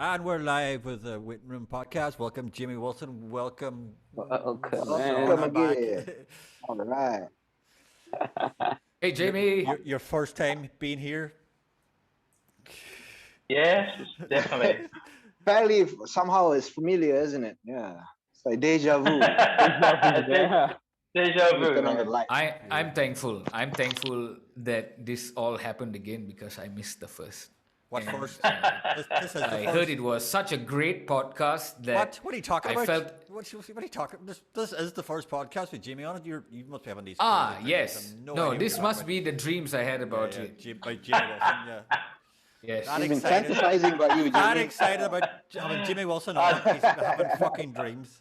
And we're live with the Waiting Room Podcast. Welcome, Jimmy Wilson. Welcome, Welcome, Zona man. back. again. All right. Hey, Jamie. Your first time being here? Yes, definitely. Apparently, somehow it's familiar, isn't it? Yeah. It's like deja vu. Yeah. Deja vu, Turn on the man. light. I'm thankful. I'm thankful that this all happened again because I missed the first. What And, first? uh, This is the I first. heard it was such a great podcast that What are you talking I about? felt. What are you talking? This is the first podcast with Jimmy on it. You must be having these. Ah, crazy dreams. yes. I have No, idea what this you're must talking be the dreams I had about about. it. Jimmy Wilson. Yeah. Yes. That He's been excited. fantasizing about you, That Jimmy. excited about having Jimmy Wilson on. He's having fucking dreams.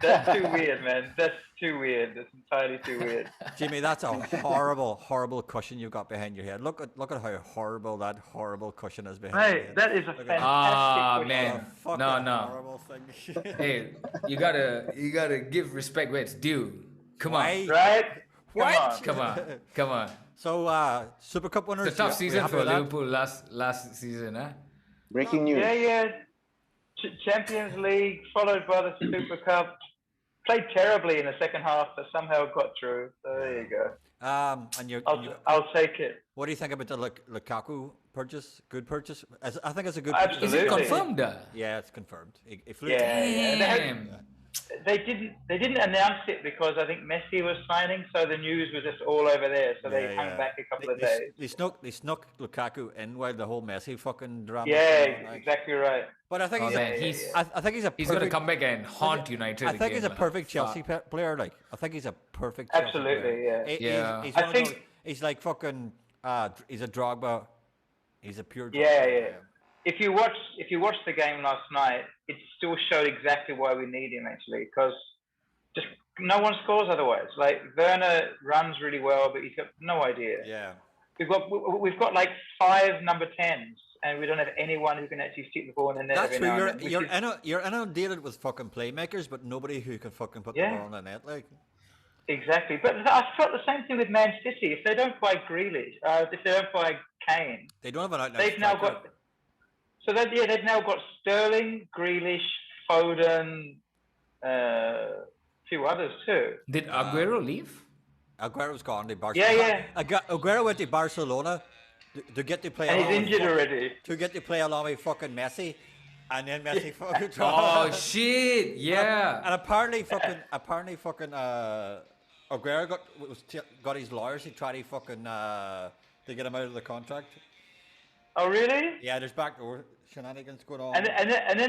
That's too weird, man. That's too weird. That's entirely too weird. Jimmy, that's a horrible cushion you've got behind your head. Look at how horrible that horrible cushion is behind your Mate, head. that is a Look at fantastic Ah, question. man. a fucking No. horrible thing. Hey, you gotta give respect where it's due. Come on. Why? Right? What? Come on. So, Super Cup winners. It's a tough you season happy for with that? Liverpool last season, huh? Breaking news. Yeah. Champions League, followed by the Super Cup. Played terribly in the second half, but somehow got through. So there you go. And I'll take it. what do you think about the Lukaku purchase? Good purchase? I think it's a good Absolutely. purchase. Is it Absolutely. confirmed? Yeah, it's confirmed. It flew. Yeah. Damn. They didn't announce it because I think Messi was signing, so the news was just all over there. So they hung back a couple of days. They snuck Lukaku in while the whole Messi fucking drama. Yeah, was going on, like. exactly right. But I think Oh, he's, man, a, he's- I think he's a He's gonna perfect- come back and haunt United. I think again, he's a like, perfect fuck. Chelsea player. Like I think he's a perfect. Chelsea Absolutely, player. yeah. Yeah. He's I one of think- those, he's like fucking. He's a Drogba. He's a pure. Drogba. Yeah. If you watch the game last night, it still showed exactly why we need him actually, because just no one scores otherwise. Like Werner runs really well, but he's got no idea. Yeah. We've got like 5 number 10s, and we don't have anyone who can actually stick the ball in the net. That's every true. now and then, which is- You're inundated with fucking playmakers, but nobody who can fucking put Yeah. the ball in the net. Like. Exactly, but I felt the same thing with Man City. If they don't buy Grealish, if they don't buy Kane, They don't have an out. they've now got. So they've now got Sterling, Grealish, Foden, a few others too. Did Aguero leave? Aguero's gone to Barcelona. Yeah. Aguero went to Barcelona to get to play. And he's along with injured fucking- already. To get to play along with fucking Messi, and then Messi fucking. Oh shit! Yeah. And apparently fucking Aguero got his lawyers. He tried to fucking to get him out of the contract. Oh really? Yeah, there's backdoor shenanigans going on. And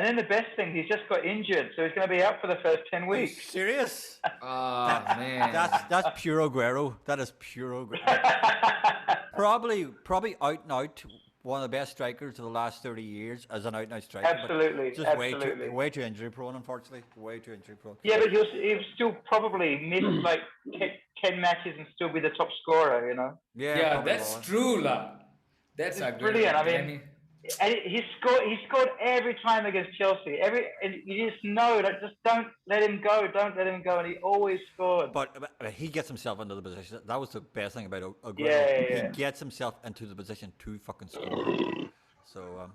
then the best thing, he's just got injured, so he's going to be out for the first 10 Are you weeks. serious? Oh man. That's pure Aguero. That is pure Aguero. probably out and out one of the best strikers of the last 30 years as an out and out striker. but Absolutely, just absolutely. way too injury prone, unfortunately. Way too injury prone. Yeah, but he'll still probably miss like 10 matches and still be the top scorer, you know? Yeah, probably that's will. true, lah. That's It's Aguero. brilliant. I mean, Danny. and he scored every time against Chelsea. And you just know that just don't let him go, and he always scored. But he gets himself into the position. That was the best thing about Aguero. Yeah. He gets himself into the position to fucking score. So,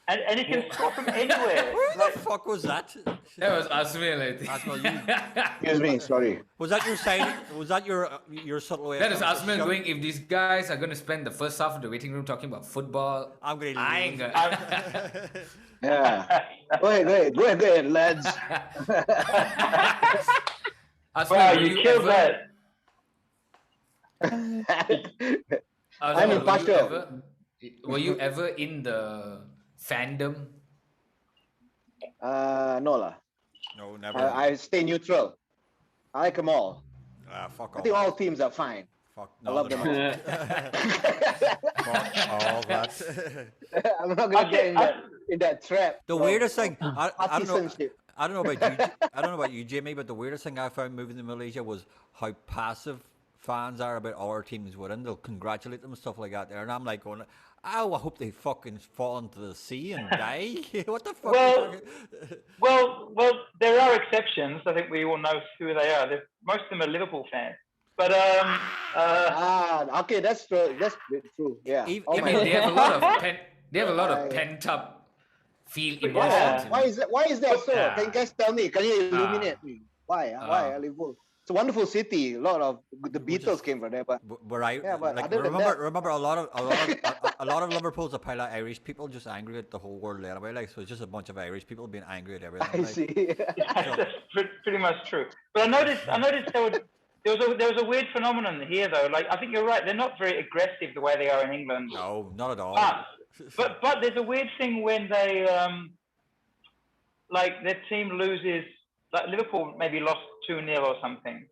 And he can score from anywhere. where the fuck was that? That was Asmil, I think. Asmil, you- Excuse me, sorry. Was that your sign? Was that your subtle way? That of is Asmil shut- going. If these guys are gonna spend the first half of the waiting room talking about football, I'm gonna I leave. ain't gonna. Yeah. Go ahead, lads. Asmil, Wow, were you killed that. Asmil, I'm were impartial. Were you ever in the fandom? No lah. No, never. I stay neutral. I like them all. Fuck I all. think all that. teams are fine. Fuck, I love them all. Fuck all that. I'm not gonna get in that trap. The of- weirdest thing, of I don't know. partisanship. I don't know about you. I don't know about you, Jamie, but the weirdest thing I found moving to Malaysia was how passive fans are about our teams winning. They'll congratulate them and stuff like that there, and I'm like going, "Oh, I hope they fucking fall into the sea and die." What the fuck? Well- are you talking- Well, there are exceptions. I think we all know who they are. Most of them are Liverpool fans. But Okay, that's true. That's true. Yeah. Even- All I my- mean, they have a lot of pent up feel Why? emotions. You Why know? is that? Why is that so? Yeah. Can you guys tell me? Can you illuminate Ah. me? Why? Why Liverpool? It's a wonderful city. A lot of the Which Beatles is came from there, but where I yeah, but like other than that, remember a lot of Liverpool's a pile of Irish people just angry at the whole world anyway. Like so, it's just a bunch of Irish people being angry at everything. I Like see. Yeah, so, that's pretty much true. But I noticed there was a weird phenomenon here though. Like I think you're right. They're not very aggressive the way they are in England. no, not at all. But there's a weird thing when they like their team loses. Like Liverpool maybe lost 2-0 or something,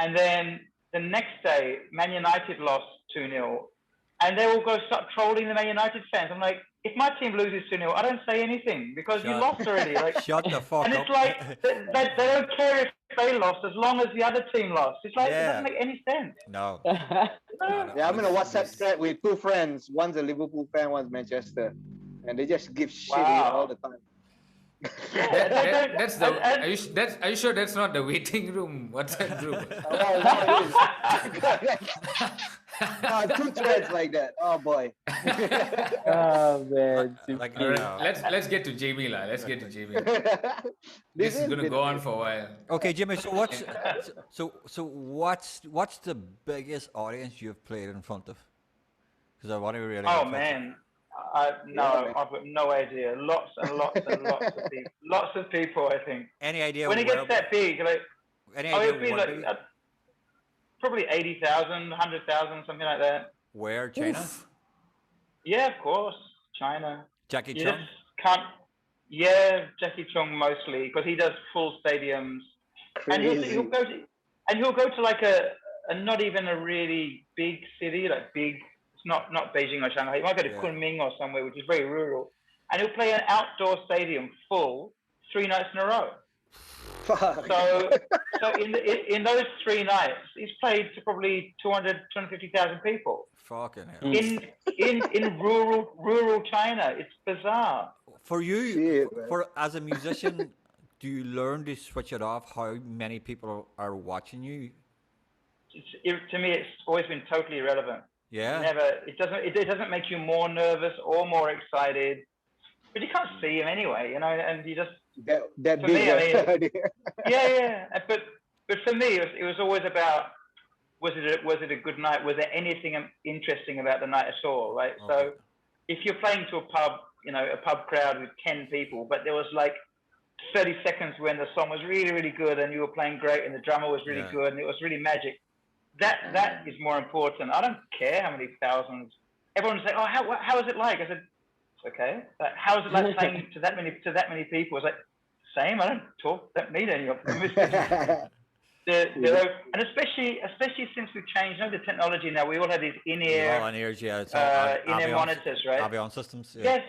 and then the next day Man United lost 2-0, and they all go start trolling the Man United fans. I'm like, if my team loses 2-0, I don't say anything because you Shut- lost already. Like, Shut the fuck and up. it's like they don't care if they lost as long as the other team lost. It's like it Yeah. doesn't make any sense. No. Yeah, I'm in a WhatsApp This- thread with two friends. One's a Liverpool fan, one's Manchester, and they just give shit Wow. all the time. Yeah, they don't- That's the. and- Are you sure that's not the waiting room WhatsApp group? Oh, no, it is. Two threads like that. Oh boy. Oh man, like, All right, no. let's get to Jamie lah. Let's get to Jamie. This This is gonna been- go on for a while. Okay, Jimmy. So what's the biggest audience you've played in front of? Because I want to really. Oh get man, Yeah, man. I've got no idea. Lots and lots and lots of people. Lots of people, I think. any idea When it where? gets that big, like Any oh, idea it'd be what like big? probably 80,000, 100,000, something like that. Where China? Yeah, of course, China. Jackie You Chan. just can't. Yeah, Jackie Chung mostly because he does full stadiums, and Crazy. he'll go to like a not even a really big city, like big. It's not Beijing or Shanghai. He might go to Yeah. Kunming or somewhere which is very rural, and he'll play an outdoor stadium full 3 nights in a row. Fuck. So in those 3 nights, he's played to probably 200, 250,000 people Fucking hell. in rural China. It's bizarre. For you, Shit, man. for as a musician, do you learn to switch it off? How many people are watching you? To me, it's always been totally irrelevant. Yeah. Never. It doesn't make you more nervous or more excited. But you can't see him anyway, you know, and you just that For big. me, I yeah. yeah. But for me, it was always about was it a good night? Was there anything interesting about the night at all? Right. Okay. So if you're playing to a pub, you know, a pub crowd with 10 people, but there was like 30 seconds when the song was really, really good and you were playing great and the drummer was really Yeah. good and it was really magic. That is more important. I don't care how many thousands. Everyone say, "Oh, how is it like?" I said, "It's okay." How is it like playing to that many people? I was like, "Same. I don't don't need any of them." And especially since we've changed, you know, the technology now. We all have these in-ear All on ears, yeah. It's all in-ear monitors, right? Avion systems. Yeah. Yes.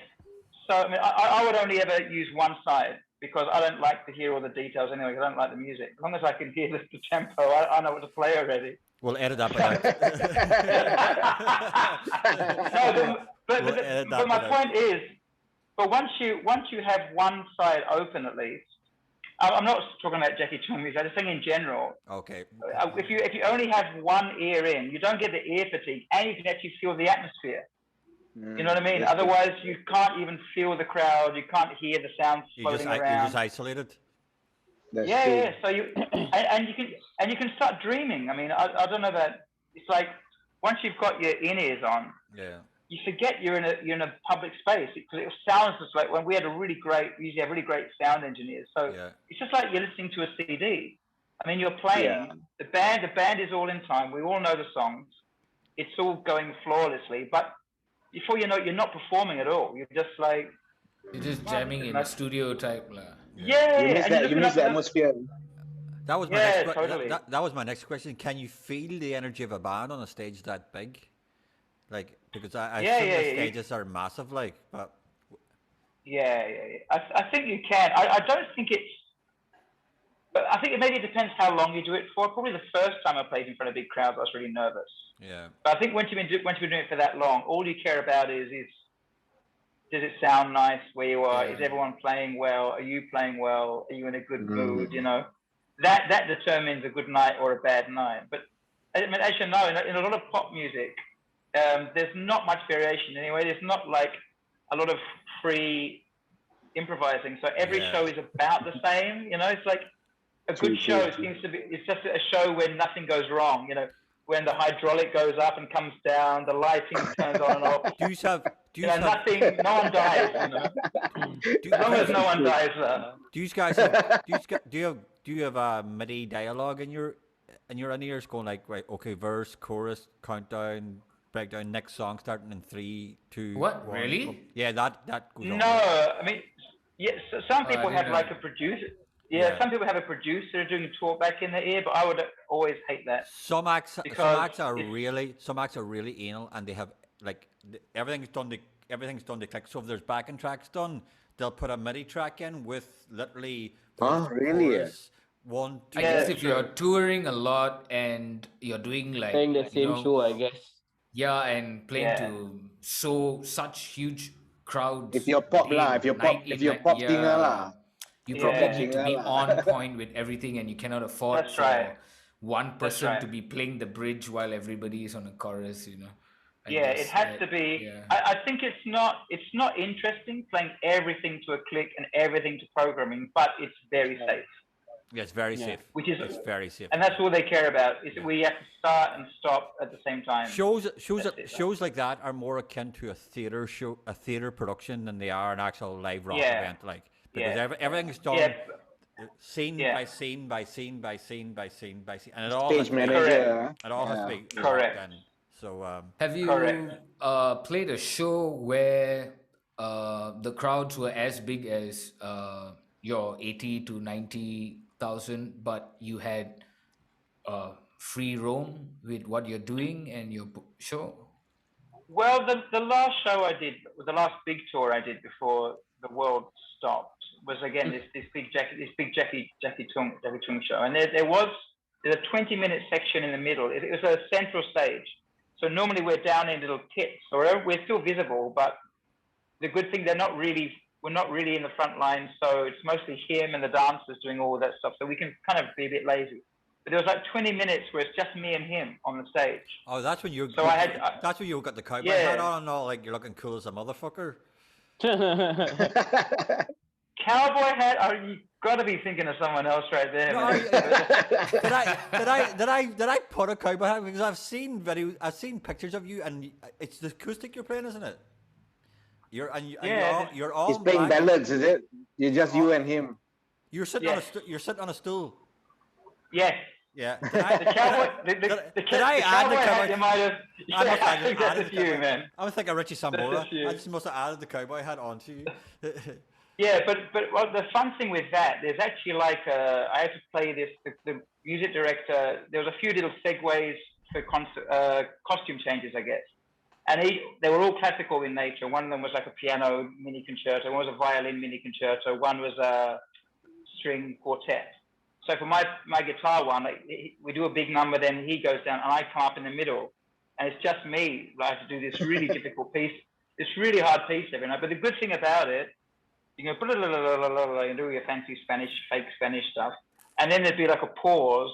So I mean, I would only ever use one side because I don't like to hear all the details anyway. 'Cause I don't like the music. As long as I can hear the tempo, I know what to play already. We'll edit that out. No, but We'll edit that my bit out. point is, but once you have one side open at least, I'm not talking about Jackie Chan music. I'm just saying in general. Okay. If you only have one ear in, you don't get the ear fatigue, and you can actually feel the atmosphere. You know what I mean? Yes, Otherwise, you can't even feel the crowd. You can't hear the sounds You're floating just around. isolated. that's Yeah, true. yeah. So you can start dreaming. I mean, I don't know that it's like once you've got your in-ears on, Yeah. you forget you're in a public space because it sounds just like when we had we usually have really great sound engineers. So Yeah. it's just like you're listening to a CD. I mean, you're playing the band is all in time. We all know the songs. It's all going flawlessly, but before you know it, you're not performing at all. You're just like You're just jamming in a studio type lah. yeah. You miss and that. you're You looking miss up the at the- atmosphere. That was my Yeah, next totally. that was my next question. Can you feel the energy of a band on a stage that big? Like because I Yeah, assume yeah, the yeah. stages are massive, like, but Yeah. I think you can. I don't think it's. But I think maybe it depends how long you do it for. Probably the first time I played in front of big crowds, I was really nervous. yeah. But I think once you've been doing it for that long, all you care about is does it sound nice where you are? Yeah. Is everyone playing well? Are you playing well? Are you in a good Mm. mood? You know, that determines a good night or a bad night. But I mean, as you know, in a lot of pop music, there's not much variation anyway. There's not like a lot of free improvising. So every Yeah. show is about the same. You know, it's like a True, good show true. seems to be. It's just a show where nothing goes wrong. You know, when the hydraulic goes up and comes down, the lighting turns on and off. Do you have? Do You you know, have? nothing. No one dies. You know, Do, as long as no one dies. do you guys have? Do you have MIDI dialogue in your in-ears going like, right, okay, verse, chorus, countdown, breakdown, next song starting in 3, 2, What? 1, Really? go. Yeah, that goes on. No, Like, I mean, yes. So some I people didn't have know. like a producer. Yeah, Yeah. some people have a producer doing talk back in the ear, but I would always hate that. some acts Because are it's- really anal, and they have like everything's done to click. So if there's backing tracks done, they'll put a MIDI track in with literally Huh? Really? chorus, 1, 2. I guess Yeah, if you're touring a lot and you're doing like Playing the same show, I guess. yeah, and playing Yeah. to such huge crowds. If you're pop lah, day, if you're night pop, if in, you're night- pop singer lah. You Yeah. probably Pop need to singer be lah. on point with everything, and you cannot afford That's for right. one person right. to be playing the bridge while everybody is on a chorus. I yeah, guess it has that- to be. Yeah. I think it's not interesting playing everything to a click and everything to programming, but it's very safe, Yeah, it's very Yeah. safe. which is, It's very safe. and that's all they care about. Is that we have to start and stop at the same time. That's it. Shows like that are more akin to a theater production than they are an actual live rock Yeah. event. Like because Yeah. everything's done Yeah, scene Yeah. by scene by scene by scene by scene by scene, and it all Stage has to be, manager. it all has to Yeah. be Correct. locked in. So Have you Correct. played a show where the crowds were as big as your 80 to 90,000, but you had free roam with what you're doing and your show? Well, the last show I did, the last big tour I did before the world stopped, was again this big Jackie Chung show, and there's a 20-minute section in the middle. It was a central stage, so normally we're down in little pits, or we're still visible, but the good thing we're not really in the front line, so it's mostly him and the dancers doing all that stuff, so we can kind of be a bit lazy. But there was like 20 minutes where it's just me and him on the stage. oh, that's when you So I had- that's when you got the cowboy Yeah. hat on and all, like you're looking cool as a motherfucker. Cowboy hat? Oh, you got to be thinking of someone else right there. No, man. Did I put a cowboy hat? Because I've seen pictures of you, and it's the acoustic you're playing, isn't it? You're Yeah, you're all He's playing black. ballads, is it? You're just you and him. You're sitting Yes. you're sitting on a stool. Yes. Yeah. The cowboy, Did I add the hat, cowboy? you might have. I must I have think added that's the you, cowboy- man. I was thinking Richie Sambora. just you. I just must have added the cowboy hat onto you. Yeah, but well, the fun thing with that, there's actually like I had to play this. The music director, there was a few little segues for costume changes, I guess, and they were all classical in nature. One of them was like a piano mini concerto, one was a violin mini concerto, one was a string quartet. So for my guitar one, we do a big number, then he goes down, and I come up in the middle, and it's just me. I have to do this really difficult piece, this really hard piece every night. But the good thing about it, you can put and do your fancy fake Spanish stuff, and then there'd be like a pause,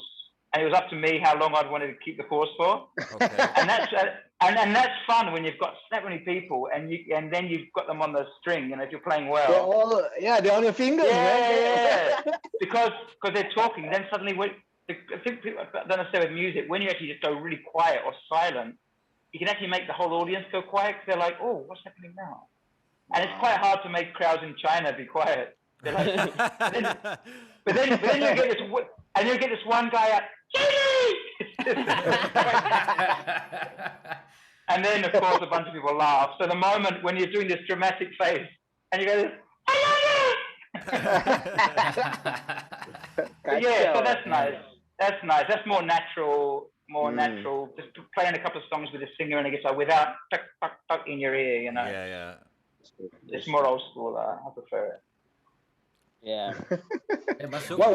and it was up to me how long I'd wanted to keep the pause for. Okay. And that's fun when you've got that many people, and then you've got them on the string, if you're playing well. They're on your fingers, man. Yeah. because they're talking. Then suddenly, I think people don't understand with music. When you actually just go really quiet or silent, you can actually make the whole audience go quiet. Because they're like, "Oh, what's happening now?" And it's quite hard to make crowds in China be quiet. They're like, but then you get this one guy out. And then, of course, a bunch of people laugh. So the moment when you're doing this dramatic face, and you go, "I love you!" Yeah, so that's nice. That's nice. That's more natural. Just playing a couple of songs with a singer and a guitar without tuck, tuck, tuck in your ear. Yeah. It's more old school. I prefer it. Yeah. What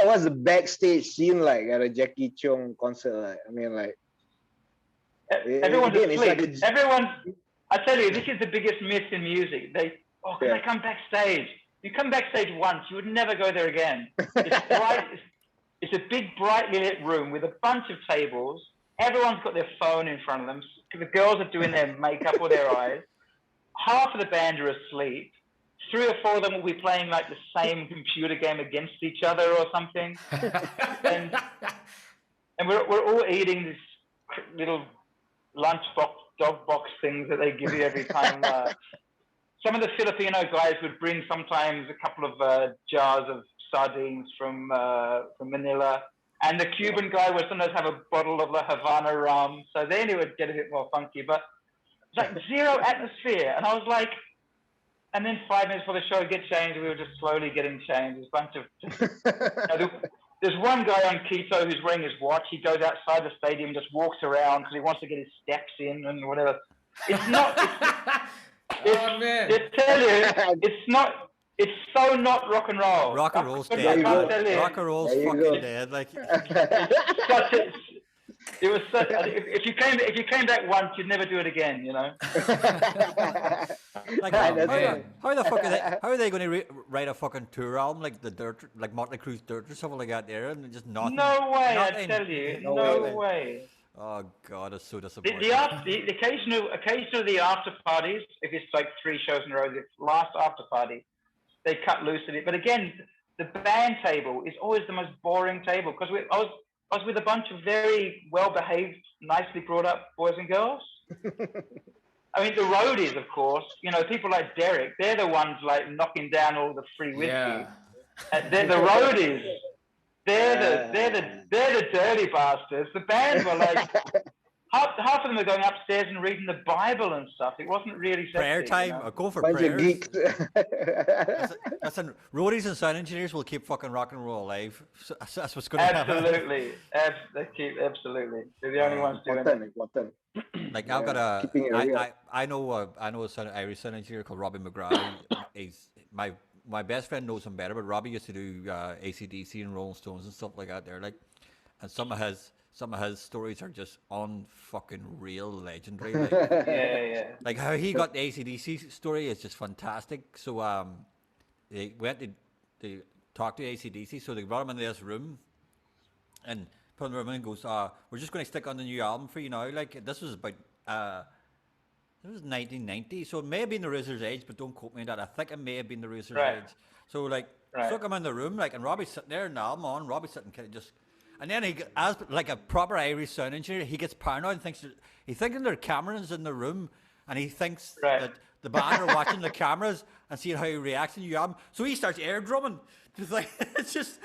was the backstage scene like at a Jackie Chung concert? Like, I mean, like Everyone's again, it's asleep. like Everyone. I tell you, this is the biggest myth in music. Can I come backstage? You come backstage once, you would never go there again. It's bright. It's a big, brightly lit room with a bunch of tables. Everyone's got their phone in front of them. The girls are doing their makeup or their eyes. Half of the band are asleep. 3 or 4 of them will be playing like the same computer game against each other or something, and we're all eating this little lunchbox, dog box things that they give you every time. Some of the Filipino guys would bring sometimes a couple of jars of sardines from Manila, and the Cuban guy would sometimes have a bottle of La Havana rum. So then it would get a bit more funky, but it's like zero atmosphere. And I was like, and then 5 minutes before the show would get changed, we were just slowly getting changed. There's a bunch of, there's one guy on Quito who's wearing his watch. He goes outside the stadium, just walks around because he wants to get his steps in and whatever. It's not. Oh man! I tell you, it's not. It's so not rock and roll. Rock and roll's I dead. can't tell you. Rock and roll's fucking dead. Like, Such a, it was such. If you came back once, you'd never do it again. You know. like how the fuck are they? How are they going to write a fucking tour album like the Dirt, like Motley Crue's Dirt or something like that there, and just nothing? No way! Nothing. I tell you, No no way. way. Oh god, it's so disappointing. The occasional the after parties, if it's like 3 shows in a row, the last after party, they cut loose at it. But again, the band table is always the most boring table because I was with a bunch of very well-behaved, nicely brought-up boys and girls. I mean, the roadies, of course, you know, people like Derek, they're the ones like knocking down all the free whiskey. Yeah. They're the roadies. They're the dirty bastards. The band were like half of them are going upstairs and reading the Bible and stuff. It wasn't really sexy, Prayer time. You know? Go for Bunch of prayers. geeks. Listen, roadies and sound engineers will keep fucking rock and roll alive. So that's what's going to happen. Absolutely. Absolutely. They're the only ones doing it. Important. Like I've got keeping it real. I know a Irish sound engineer called Robbie McGrath. He's my best friend knows him better, but Robbie used to do AC/DC and Rolling Stones and stuff like that. There, like, and some of his stories are just unfucking real legendary. Like, Yeah. like how he got the AC/DC story is just fantastic. So they went to talk to AC/DC, so they brought him into this room and put him in the room and goes, we're just going to stick on the new album for you now. Like, this was about it was 1990, so it may have been the Razor's Edge, but don't quote me on that. I think it may have been the Razor's Right. Edge. So like, stuck him in the room, like, and Robbie's sitting there, and the album on. Robbie's sitting kind of just, and then as like a proper Irish sound engineer, he gets paranoid and thinks there are cameras in the room, and he thinks that the band are watching the cameras and seeing how he reacts to the new album. So he starts air drumming, just like it's just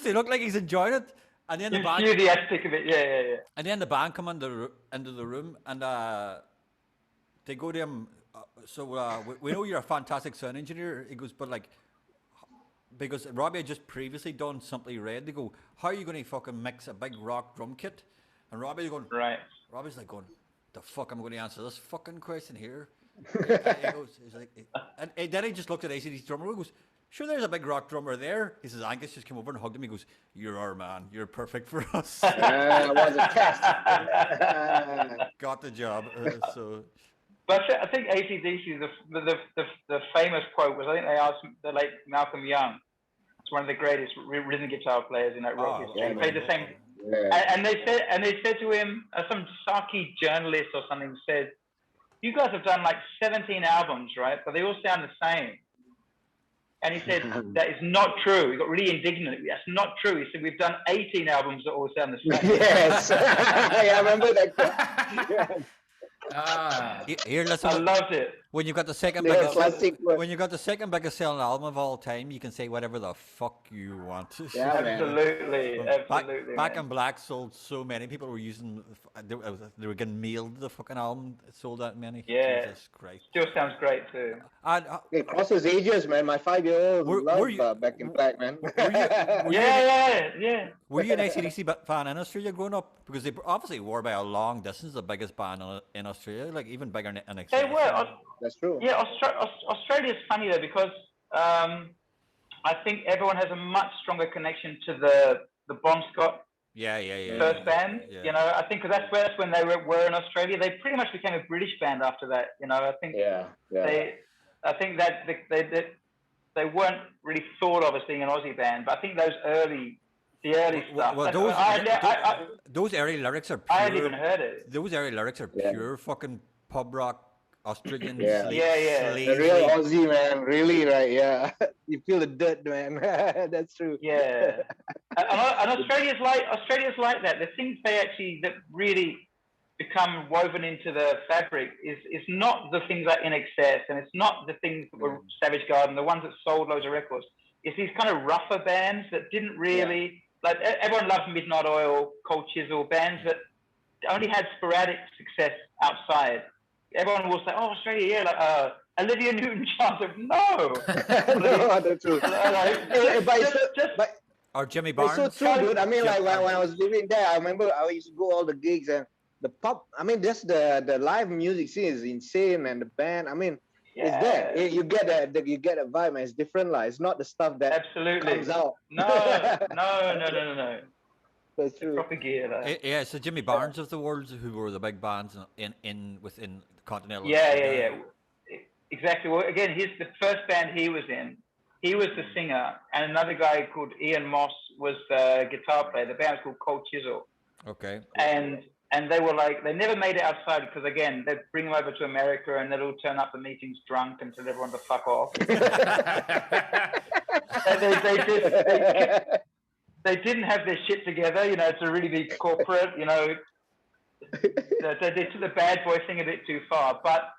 to look like he's enjoying it. And then the band, the aesthetic of it, yeah. and then the band come into the room, and they go to him. We know you're a fantastic sound engineer. He goes, but like, because Robbie had just previously done Simply Red. They go, how are you going to fucking mix a big rock drum kit? And Robbie's going, Right. Robbie's like going, the fuck am I going to answer this fucking question here? He's like, and then he just looked at AC/DC drummer and goes, sure, there's a big rock drummer there. He says, Angus just came over and hugged him. He goes, you're our man. You're perfect for us. It was a test. Got the job. So. But I think AC/DC, the famous quote was, I think they asked the late Malcolm Young. It's one of the greatest rhythm guitar players in that rock history. He played the same. Yeah. And they said to him, some Saki journalist or something said, you guys have done like 17 albums, right? But they all sound the same. And he said, that is not true. He got really indignant. That's not true. He said, we've done 18 albums that all sound the same. Yes. I remember that. Here, listen. I loved it. When you got the second Yeah, classic one. when you got the second biggest selling album of all time, you can say whatever the fuck you want. Yeah, man. Absolutely. Back in Black sold so many. People were using. They were getting mailed the fucking album. It sold that many. Yeah. Jesus Christ. Still sounds great too. And, It crosses ages, man. My 5-year-old Were loved you- Back in Black, man. Yeah. were you an AC/DC fan in Australia growing up? Because they obviously were by a long distance the biggest band in Australia, like even bigger than NXT. They were. That's true. Yeah, Australia's funny though because I think everyone has a much stronger connection to the Bon Scott Yeah. first band. Yeah. You know, I think because that's when they were in Australia. They pretty much became a British band after that. You know, I think I think that they weren't really thought of as being an Aussie band, but I think the early stuff. Those early lyrics are pure. I hadn't even heard it. Those early lyrics are pure fucking pub rock Australian Yeah. Yeah. The real sleazy. Aussie, man. Really, right? Yeah. You feel the dirt, man. That's true. Yeah, and Australia's like that. The things they actually that really become woven into the fabric is not the things like In Excess, and it's not the things that were Savage Garden, the ones that sold loads of records. It's these kind of rougher bands that didn't really like. Everyone loves Midnight Oil, Cold Chisel, bands that only had sporadic success outside. Everyone will say, "Oh, Australia, yeah, like Olivia Newton-John." Like, no, No, that's true. But Or Jimmy it's so Barnes. true, dude. I mean, Jim- like when I was living there, I remember I used to go all the gigs and the pub. I mean, just the live music scene is insane, and the band. I mean, it's there. You get you get a vibe, and it's different, like it's not the stuff that absolutely comes out. No. That's It's true. proper gear, though. Yeah, so Jimmy Barnes of the world, who were the big bands in within continental. Yeah. Exactly. Well, again, the first band he was in. He was the singer, and another guy called Ian Moss was the guitar player. The band was called Cold Chisel. Okay. And they were like, they never made it outside because, again, they'd bring them over to America and they'd all turn up at meetings drunk and tell everyone to fuck off. They didn't have their shit together, you know, to really be corporate, you know. They took the bad boy thing a bit too far. But,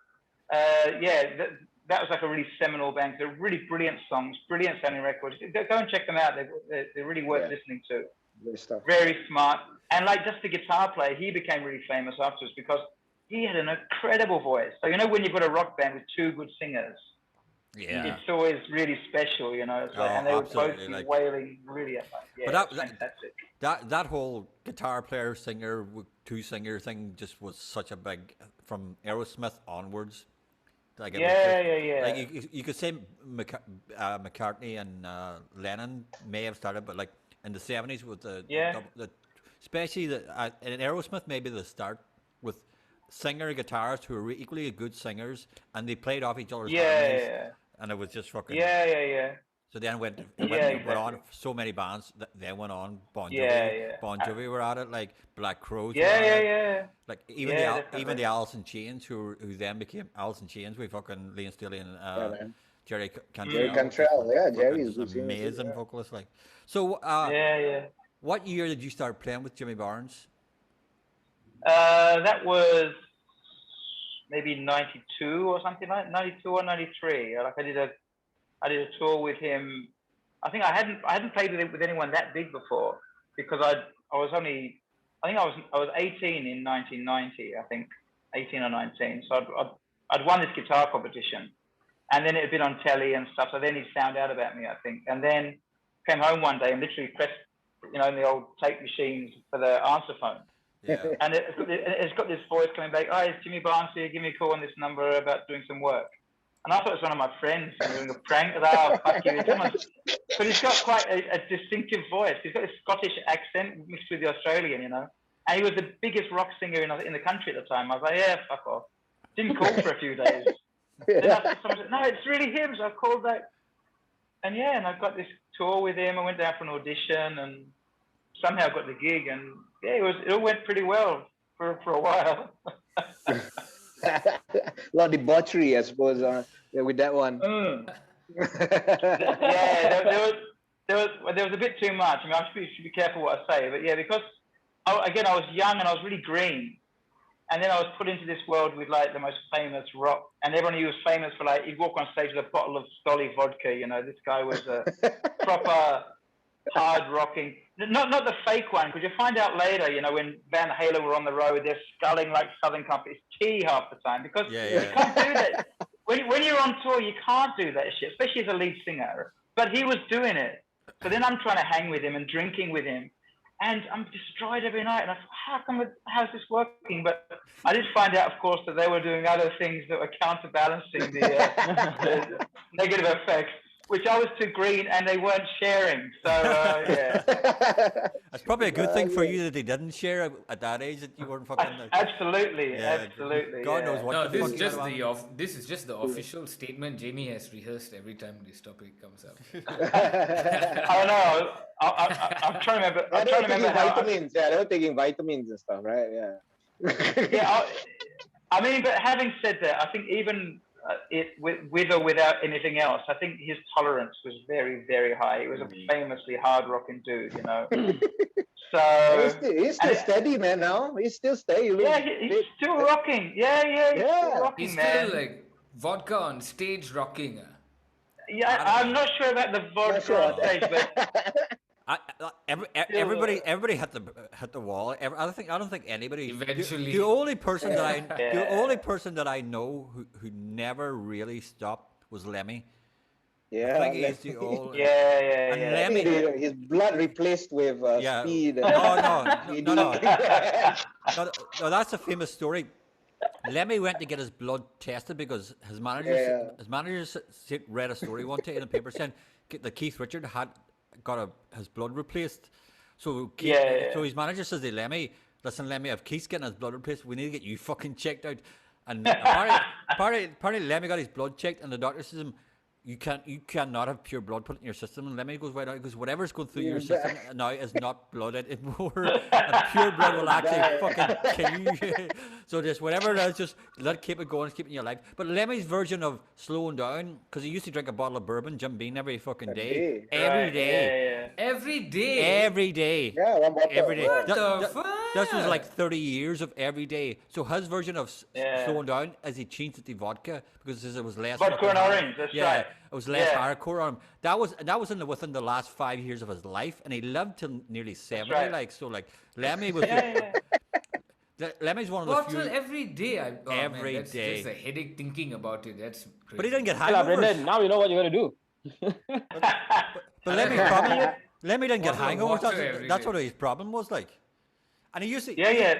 that was like a really seminal band. They're really brilliant songs, brilliant sounding records. Go and check them out. They're really worth listening to. Good stuff. Very smart. And like just the guitar player, he became really famous afterwards because he had an incredible voice. So, you know, when you've got a rock band with two good singers, it's always really special, you know. It's like, and they would both be wailing really at but that, fantastic. That whole guitar player, singer, two singer thing just was such a big, from Aerosmith onwards. Like Like you could say McCartney and Lennon may have started, but like in the 70s with the especially in Aerosmith, maybe the start with singer guitarists who were equally good singers, and they played off each other's harmonies, and it was just fucking So then went on. So many bands that then went on. Bon Jovi were at it. Like Black Crowes. Like even the Alice in Chains, who then became Alice in Chains. We fucking Liam Staley and Jerry Cantrell. Jerry Cantrell, Jerry's amazing vocalist. Like so. What year did you start playing with Jimmy Barnes? That was maybe 92 or something like that. 92 or 93. Like I did a tour with him. I think I hadn't played with anyone that big before because I was 18 in 1990. I think 18 or 19. So I'd won this guitar competition, and then it had been on telly and stuff. So then he found out about me, I think, and then came home one day and literally pressed, you know, in the old tape machines for the answer phone. Yeah. And it's got this voice coming back. Oh, it's Jimmy Barnes here. Give me a call on this number about doing some work. And I thought it was one of my friends doing a prank. Oh, fuck you. But he's got quite a distinctive voice. He's got a Scottish accent mixed with the Australian, you know. And he was the biggest rock singer in the country at the time. I was like, yeah, fuck off. Didn't call for a few days. Then someone said, no, it's really him. So I called back. And I got this tour with him. I went down for an audition and somehow got the gig. And it all went pretty well for a while. A lot of debauchery, I suppose, with that one. There was a bit too much. I mean, I should be careful what I say, but because I was young and I was really green, and then I was put into this world with like the most famous rock, and everyone who was famous for like, he'd walk on stage with a bottle of Stolly vodka. You know, this guy was a proper hard rocking. Not the fake one, because you find out later, you know, when Van Halen were on the road, they're sculling like Southern Comfort. It's tea half the time, because you can't do that. When you're on tour, you can't do that shit, especially as a lead singer. But he was doing it. So then I'm trying to hang with him and drinking with him. And I'm destroyed every night. And I thought, how's this working? But I did find out, of course, that they were doing other things that were counterbalancing the negative effects, which I was too green and they weren't sharing. So, It's probably a good thing for you that they didn't share at that age, that you weren't fucking... Absolutely. God knows what the fuck this is just the official statement Jamie has rehearsed every time this topic comes up. I don't know. I'm trying to remember. They're taking vitamins. They're taking vitamins and stuff, right? Yeah. I mean, but having said that, I think even with or without anything else, I think his tolerance was very, very high. He was a famously hard rocking dude, you know. So he's still and steady, man. Now he's still steady. yeah, he's still rocking. Yeah, he's still Yeah. rocking, He's man. still like vodka on stage rocking. Yeah, I'm not sure about the Not vodka sure. on stage, but Everybody hit the wall. I don't think anybody. Eventually. The only person that Yeah. the only person that I know who never really stopped was Lemmy. Yeah. I think he's the old. yeah. And I think Lemmy. his blood replaced with Yeah. speed. No. No, that's a famous story. Lemmy went to get his blood tested because his manager read a story one day in the paper saying that Keith Richard had got his blood replaced. So so his manager says to Lemmy, "Listen, Lemmy, if Keith's getting his blood replaced, we need to get you fucking checked out." And apparently Lemmy got his blood checked, and the doctor says to him, you cannot have pure blood put in your system. And Lemmy goes right out. He goes, whatever's going through your system now is not blood anymore. And pure blood will actually fucking kill you. So just whatever it is, just keep it going, keep it in your life. But Lemmy's version of slowing down, because he used to drink a bottle of bourbon, Jim Beam, every fucking day. Every day. Every day. Every day. Yeah, one bottle. Every day. What the fuck? This was like 30 years of every day. So his version of slowing down is he changed it to vodka because it was less vodka and orange. That's right. It was less hardcore on him. That was within the last 5 years of his life, and he lived till nearly 70. right. Like so, like Lemmy was. Lemmy's one of the Bottle few. every day. Every man, that's day. just a headache thinking about it. That's crazy. But he didn't get Hello, hangovers. Brendan. Now you know what you're gonna do. But Lemmy didn't get Bottle of hangovers. water every That's day. what his problem was like. And he used to.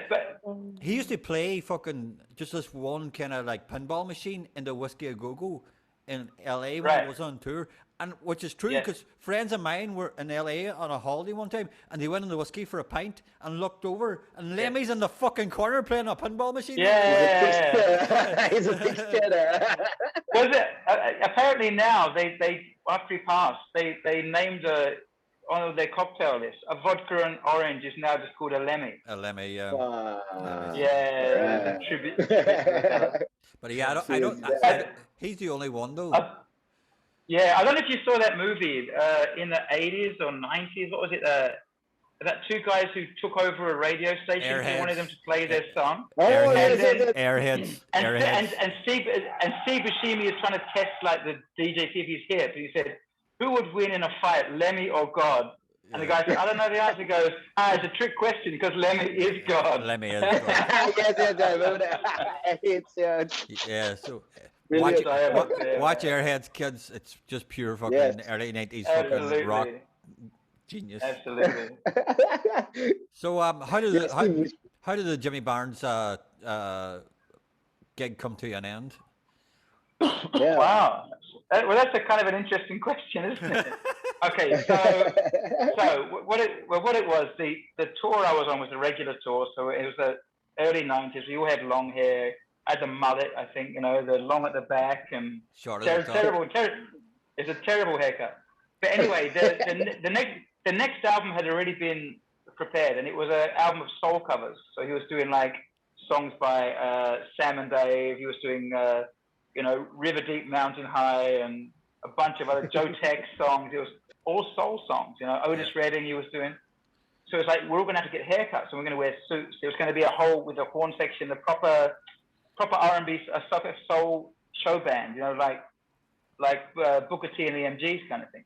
But He used to play fucking just this one kind of like pinball machine in the Whiskey A Go Go in LA when he was on tour. And which is true because friends of mine were in LA on a holiday one time and they went in the whiskey for a pint and looked over and Lemmy's in the fucking corner playing a pinball machine. yeah. He's a fixture there. Was it? Apparently now they after he passed, they named one of their cocktail lists. A vodka and orange is now just called a Lemmy. A Lemmy, yeah. Yeah, tribute to the But yeah, he's the only one though. yeah, I don't know if you saw that movie in the 80s or 90s. What was it? About two guys who took over a radio station and wanted them to play their song. Airheads. And Steve Buscemi is trying to test like the DJ, see if he's here. So he said, who would win in a fight, Lemmy or God? And the guy said, I don't know the answer. He goes, it's a trick question because Lemmy is God. Lemmy is God. yes, I remember that. Yeah, so Really watch Airheads, kids. It's just pure fucking early 90s fucking rock genius. Absolutely. So how did the Jimmy Barnes gig come to an end? Yeah. Wow. Well, that's a kind of an interesting question, isn't it? Okay, so what it was, the tour I was on was a regular tour, so it was the early 90s. We all had long hair. I had the mullet, I think, the long at the back and terrible. It's a terrible haircut. But anyway, the next album had already been prepared, and it was an album of soul covers. So he was doing like songs by Sam and Dave. He was doing River Deep, Mountain High, and a bunch of other Joe Tex songs. It was all soul songs. Otis Redding he was doing. So it's like we're all going to have to get haircuts, and we're going to wear suits. There was going to be a whole with the horn section, the proper R&B, a soul show band, like Booker T and the MGs kind of thing.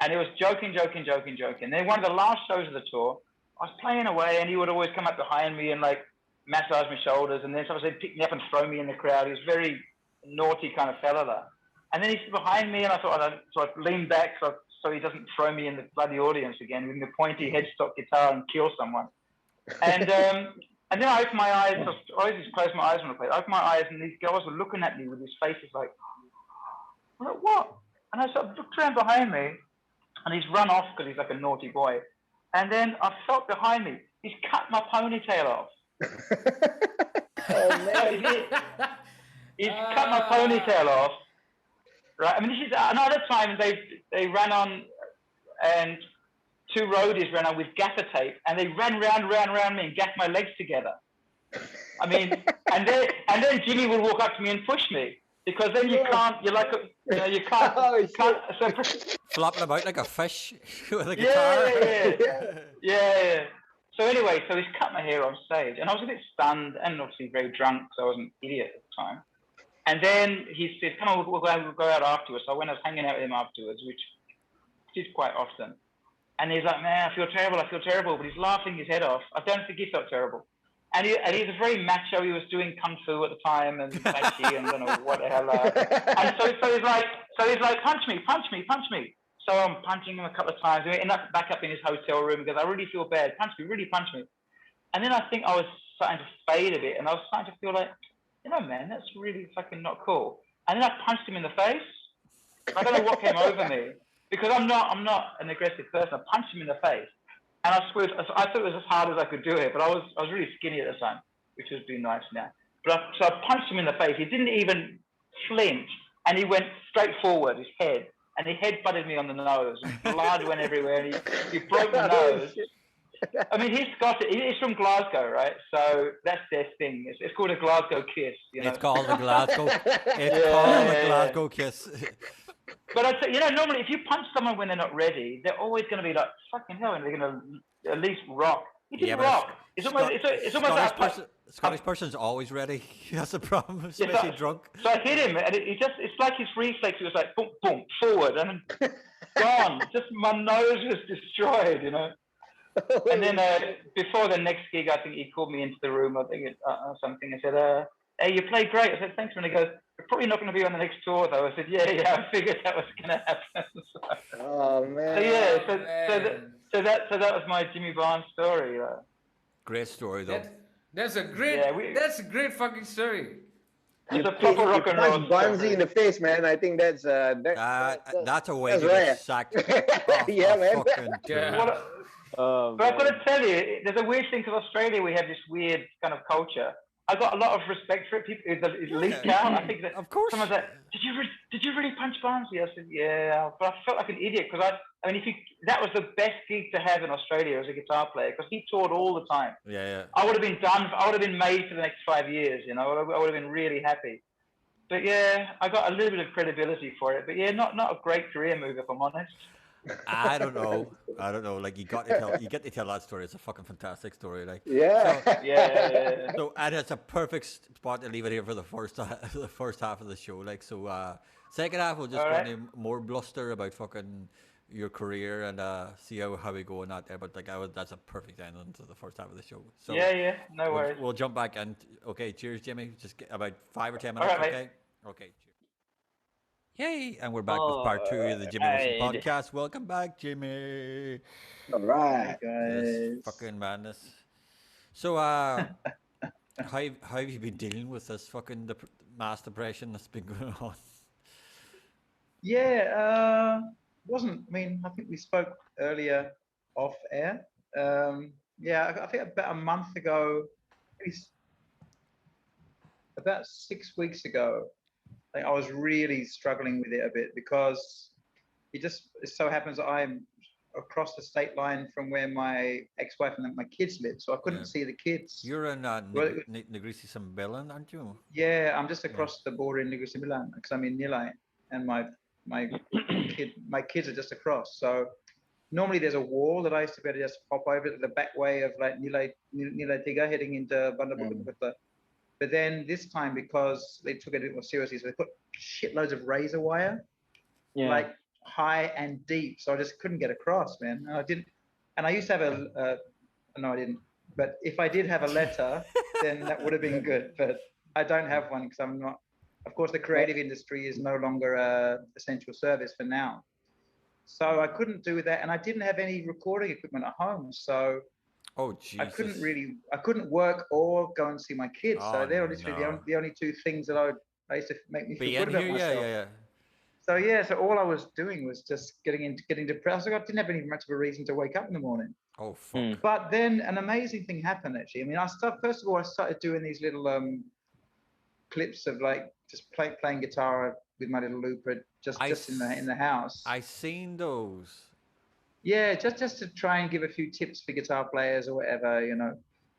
And it was joking. Then one of the last shows of the tour, I was playing away, and he would always come up behind me and like massage my shoulders, and then sometimes he'd pick me up and throw me in the crowd. He was very naughty kind of fella there. And then he's behind me, and I thought, so I leaned back so he doesn't throw me in the bloody audience again with the pointy headstock guitar and kill someone. And then I opened my eyes. I always just close my eyes when I play. I opened my eyes, and these girls were looking at me with these faces like, what? And I sort of looked around behind me, and he's run off because he's like a naughty boy. And then I felt behind me, he's cut my ponytail off. Oh, man. He's cut my ponytail off. Right? I mean, this is another time they ran on, and two roadies ran on with gaffer tape, and they ran round me and gaffed my legs together. I mean, and then Jimmy would walk up to me and push me because then you can't. You're like, you can't. Oh, can't Flopping about like a fish with a yeah, guitar. yeah. So anyway, so he's cut my hair on stage, and I was a bit stunned and obviously very drunk, so I was an idiot at the time. And then he said, "Come on, we'll go out afterwards." So I went, I was hanging out with him afterwards, which is quite often. And he's like, "Man, I feel terrible," but he's laughing his head off. I don't think he felt terrible. And he's a very macho. He was doing kung fu at the time and tai chi and I don't know what the hell. And so he's like, punch me. So I'm punching him a couple of times. We end up back up in his hotel room because I really feel bad. Punch me, really punch me. And then I think I was starting to fade a bit, and I was starting to feel like, man, that's really fucking not cool. And then I punched him in the face. I don't know what came over me because I'm not an aggressive person. I punched him in the face. And I thought it was as hard as I could do it, but I was really skinny at the time, which would be nice now. So I punched him in the face. He didn't even flinch, and he went straight forward, his head, and he head-butted me on the nose, and blood went everywhere, and he broke my nose. I mean, he's Scottish. He's from Glasgow, right? So that's their thing. It's called a Glasgow kiss. You know? It's called the Glasgow. The Glasgow kiss. But I'd say, normally if you punch someone when they're not ready, they're always going to be like, fucking hell, and they're going to at least rock. He didn't rock. It's almost like Scottish person's always ready. That's the problem, especially drunk. So I hit him, and it's like his reflex. It was like, boom, boom, forward, and then gone. Just my nose was destroyed, And then before the next gig, I think he called me into the room, I think something. I said, "Hey, you played great." I said, "Thanks." And he goes, "You're probably not going to be on the next tour, though." I said, "Yeah, I figured that was going to happen." Oh man. So yeah, so that was my Jimmy Barnes story. Great story, though. That's a great fucking story. It's a proper rock and roll. Bunsy in the face, man. I think that's that's a way to get sacked. Yeah, man. But I've got to tell you, there's a weird thing because Australia, we have this weird kind of culture. I got a lot of respect for it. People, it leaked out. I think that of course. Someone's like, "Did you really punch Barnsley?" I said, "Yeah," but I felt like an idiot because I mean, that was the best gig to have in Australia as a guitar player because he toured all the time. Yeah. I would have been done. I would have been made for the next 5 years. I would have been really happy. But yeah, I got a little bit of credibility for it. But yeah, not a great career move if I'm honest. I don't know. Like you get to tell that story. It's a fucking fantastic story. Like Yeah. So and it's a perfect spot to leave it here for the first half of the show. Like so, second half we'll just go into more bluster about fucking your career and see how we go on that there. But like that's a perfect ending to the first half of the show. So yeah, no worries. We'll jump back and okay. Cheers, Jimmy. Just get about 5 or 10 minutes. All right, okay. mate. Okay. Cheers. Yay! And we're back with part 2 of the Jimmy Wilson podcast. Welcome back, Jimmy. All right, This guys. fucking madness. So, how have you been dealing with this fucking mass depression that's been going on? Yeah, wasn't. I mean, I think we spoke earlier off air. Yeah, I think about a month ago, maybe about 6 weeks ago, I was really struggling with it a bit because it so happens that I'm across the state line from where my ex-wife and my kids live, so I couldn't see the kids. You're in Negri Sembilan, aren't you? Yeah, I'm just across the border in Negri Sembilan because I'm in Nilai, and my kids are just across. So normally there's a wall that I used to be able to just hop over to the back way of like Nilai Tiga heading into Bandar Bukit. But then this time, because they took it a bit more seriously, so they put shitloads of razor wire, like high and deep. So I just couldn't get across, man. And I didn't. And I used to have no, I didn't. But if I did have a letter, then that would have been good. But I don't have one because I'm not. Of course, the creative industry is no longer a essential service for now. So I couldn't do that, and I didn't have any recording equipment at home. So. Oh, Jesus. I couldn't work or go and see my kids. So they were literally the only two things that I used to make me feel good about myself. So all I was doing was just getting depressed. I didn't have any much of a reason to wake up in the morning. Oh, fuck. But then an amazing thing happened, actually. I mean, first of all, I started doing these little clips of like just playing guitar with my little looper just in the house. I seen those. Yeah, just to try and give a few tips for guitar players or whatever,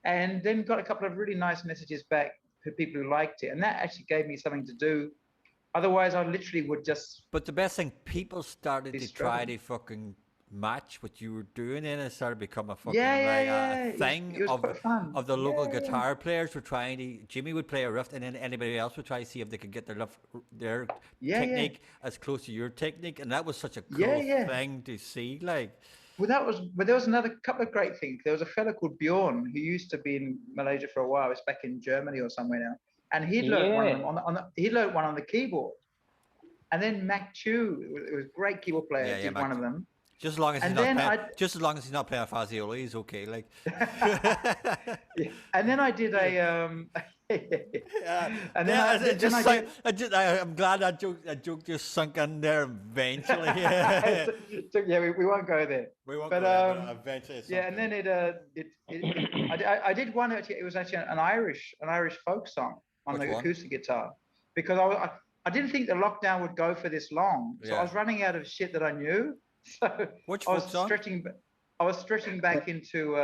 and then got a couple of really nice messages back for people who liked it, and that actually gave me something to do. Otherwise, I literally would just But the best thing, people started be to try struggling. to fucking match what you were doing, and it started to become a Yeah, fucking yeah, like yeah. a thing It was quite fun. of the local Yeah, yeah, guitar players were trying to. Jimmy would play a riff, and then anybody else would try to see if they could get their yeah, yeah, technique as close to your technique, and that was such a yeah, cool yeah. thing to see. Like, Well, that was, but there was another couple of great things. There was a fella called Bjorn who used to be in Malaysia for a while. It's back in Germany or somewhere now, and he'd learned one of them Yeah. he'd learned one on the keyboard. And then Mac Chu, it was a great keyboard player, yeah, did one of them. just as long as he's And not then playing, just as long as he's not playing Faziola, he's okay. Like, yeah. And then I did a and then I'm glad that joke just sunk in there eventually. yeah, we won't go there. We won't But go there, but eventually. It's yeah, and something. then I did one actually. It was actually an Irish folk song on Which the one? acoustic guitar, because I didn't think the lockdown would go for this long, so I Yeah. was running out of shit that I knew. So Which I was folk song? stretching back into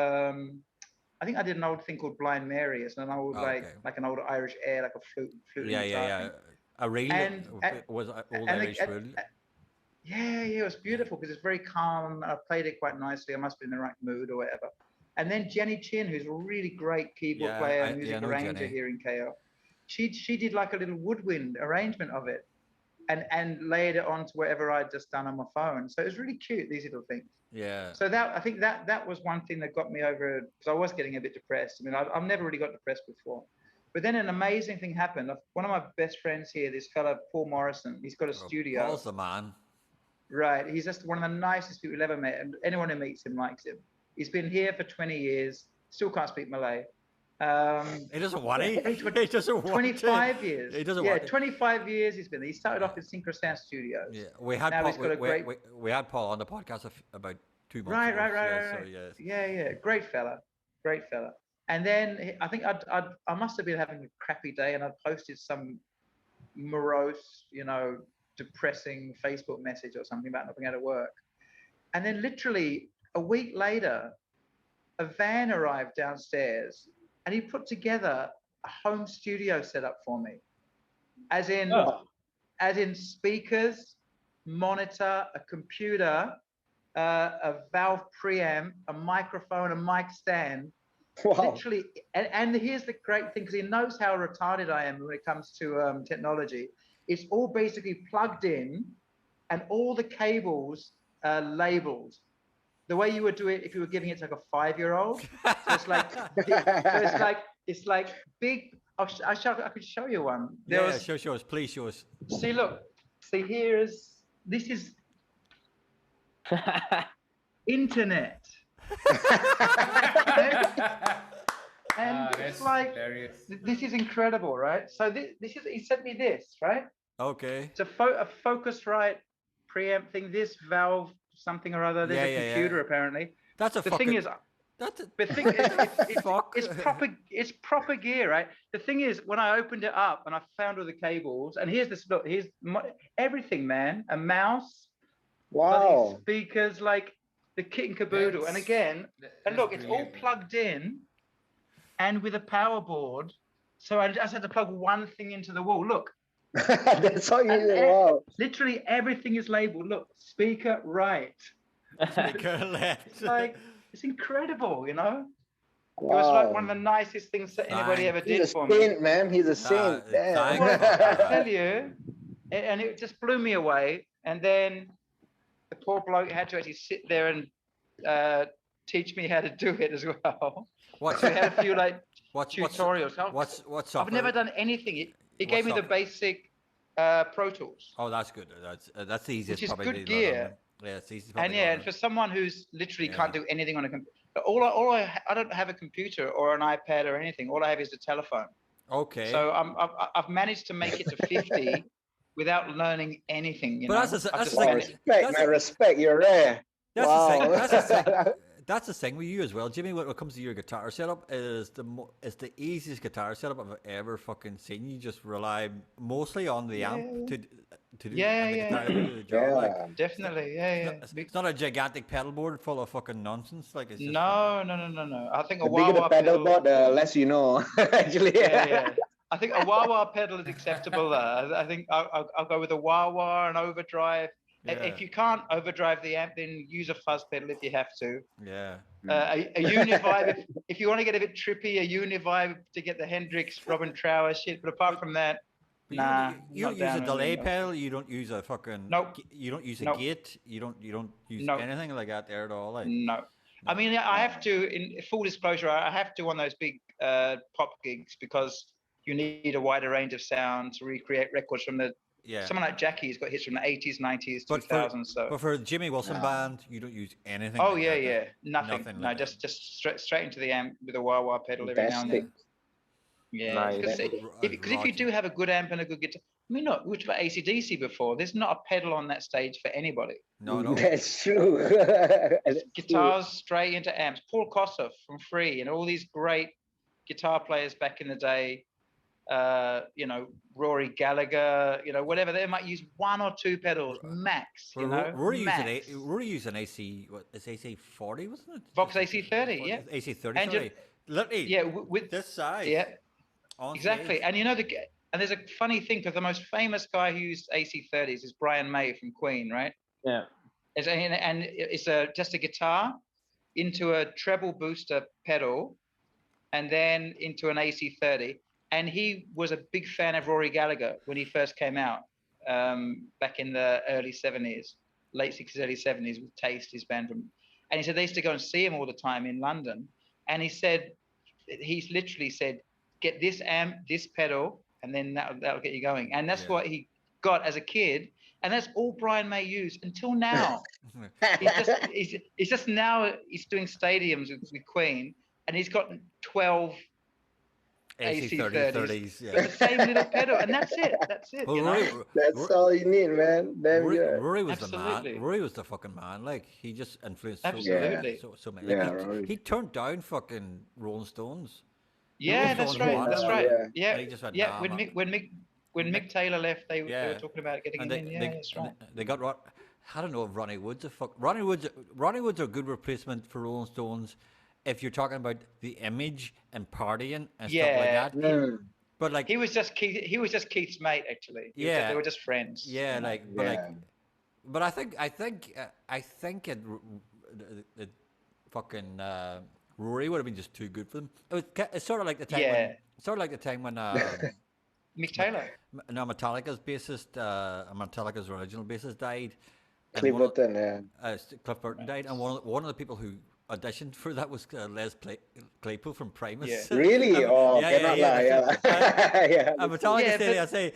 I think I did an old thing called Blind Mary. It's an old Okay. like an old Irish air, like a flute Yeah, and guitar yeah. thing. A reel And- was old and- Irish and- reel. Yeah, it was beautiful because it's very calm. I played it quite nicely. I must be in the right mood or whatever. And then Jenny Chin, who's a really great keyboard Yeah, player I and music know arranger Jenny. here in KL, she did like a little woodwind arrangement of it and layered it onto whatever I'd just done on my phone. So it was really cute, these little things. Yeah. So I think that was one thing that got me over, because I was getting a bit depressed. I mean, I've never really got depressed before. But then an amazing thing happened. One of my best friends here, this fellow, Paul Morrison, he's got a studio. Paul's the man. Right. He's just one of the nicest people you've ever met. And anyone who meets him likes him. He's been here for 20 years, still can't speak Malay. He doesn't want to. Hey, He doesn't want 25 years. He doesn't yeah, want to. 25 years he's been there. He started off in Synchrosound Studios. Yeah, we had Now Paul, he's got a great- we had Paul on the podcast about 2 months Right, ago. right, right, yeah, right. So, yes. Yeah. Great fella. And then I think I must have been having a crappy day, and I posted some morose, depressing Facebook message or something about not being able to work. And then literally a week later, a van arrived downstairs, and he put together a home studio setup for me, as in speakers, monitor, a computer, a valve preamp, a microphone, a mic stand. Wow. Literally, and here's the great thing, because he knows how retarded I am when it comes to technology. It's all basically plugged in, and all the cables are labeled the way you would do it if you were giving it to like a 5-year-old. So it's like big. I could show you one. Show us, please show us. See, look. See, this is internet. And it's like, hilarious. this is incredible, right? So this is, he sent me this, right? Okay. It's a Focusrite preamp thing, this valve something or other. There's a computer apparently. That's a The fucking. thing is, That's a, the thing is, Fuck. it's proper gear, right? The thing is, when I opened it up and I found all the cables, and here's everything, man. A mouse, bloody Wow. speakers, like the kit and caboodle. And again, and look, it's all plugged in and with a power board. So I just had to plug one thing into the wall. Look, That's all you And- need. Wow. literally everything is labeled. Look, speaker right. speaker left. It's like, it's incredible, It was like one of the nicest things that anybody Thank ever He's did a for me. saint, man. He's a saint. thank Well, I Damn. tell you, and it just blew me away. And then the poor bloke had to actually sit there and teach me how to do it as well. What's So we had a few like what's tutorials. what's I've software? never done anything. He What gave me the software? basic Pro Tools. Oh, that's good. That's the easiest. Which is probably good to learn. gear. Yeah, it's easy. And yeah, and for someone who's literally can't Yeah. do anything on a computer, I don't have a computer or an iPad or anything. All I have is a telephone. Okay. So I've managed to make it to 50 without learning anything. But that's the- I've that's just the Wow, thing. managed- respect, That's man. a- Respect. You're rare. That's Wow. the thing. That's the thing. That's the thing with you as well, Jimmy. When it comes to your guitar setup, is it's the easiest guitar setup I've ever fucking seen. You just rely mostly on the amp to to do Yeah, and the yeah. guitar to do the job. Like Yeah. Definitely, yeah. it's not a gigantic pedal board full of fucking nonsense. Like it's just No. I think a The bigger the wah-wah pedal pedal. board, the less you know. Actually. Yeah. I think a wah-wah pedal is acceptable there. I think I'll go with a wah-wah and overdrive. Yeah. If you can't overdrive the amp, then use a fuzz pedal if you have to. yeah. A univibe, if you want to get a bit trippy, a univibe to get the Hendrix, Robin Trower shit. But apart from that, But nah, you don't not use a down with delay anything else. pedal. You don't use a fucking. Nope. You don't use a Nope. gate. You don't use Nope. anything like that there at all. Like No. I mean, I have to, in full disclosure, I have to on those big pop gigs because you need a wider range of sounds to recreate records from the. yeah. Someone like Jackie's got hits from the 80s, 90s, But 2000s. So. But for Jimmy Wilson No. band, you don't use anything. Oh like yeah, that, yeah, like, nothing. No, like that. just straight into the amp with a wah-wah pedal every now and Fantastic. then. Yeah, Nice. because if you do have a good amp and a good guitar, I mean, look, we talked about AC/DC before. There's not a pedal on that stage for anybody. No, no. That's true. That's Guitars straight into amps. Paul Kossoff from Free and all these great guitar players back in the day. Rory Gallagher, whatever. They might use one or two pedals max. Well, Rory max. used an AC. What is AC 40? Wasn't it? Vox AC30, yeah. AC 30. And Sorry. Literally. Yeah, with this size. yeah. On Exactly, stage. and and there's a funny thing because the most famous guy who used AC30s is Brian May from Queen, right? Yeah. And it's just a guitar into a treble booster pedal, and then into an AC30. And he was a big fan of Rory Gallagher when he first came out back in the early 70s, late 60s, early 70s with Taste, his band from. And he said they used to go and see him all the time in London. And he's literally said, get this amp, this pedal, and then that'll get you going. And that's what he got as a kid. And that's all Brian May used until now. he's just now he's doing stadiums with Queen, and he's got 12 AC30s. Yeah. The same little pedal, and that's it. That's it. Well, That's all you need, man. Damn good. Rory was Absolutely. the man. Rory was the fucking man. Like he just influenced Absolutely. so many. Yeah, Like, Rory. he turned down fucking Rolling Stones. Yeah, Rolling that's Stones right. wanted That's him. right. Yeah. Yeah, And he just went, yeah. nah, When Mick Taylor left, they Yeah. were talking about getting him in. Yeah, that's right. They got I don't know if Ronnie Wood's Ronnie Wood's a good replacement for Rolling Stones if you're talking about the image and partying and stuff like that. Mm. But like He was just Keith's mate, actually. Yeah. They were just friends. yeah, like but I think it fucking Rory would have been just too good for them. It's sort of like the time Yeah. when Mick Taylor. Metallica's bassist, Metallica's original bassist died. And Cliff one of- Burton, Cliff Burton died, and one of the people who auditioned for that was Les Claypool from Primus. Yeah. Really? Oh, cannot lie. that's Yeah. it. Yeah. And Metallica Yeah, said, but- "I say,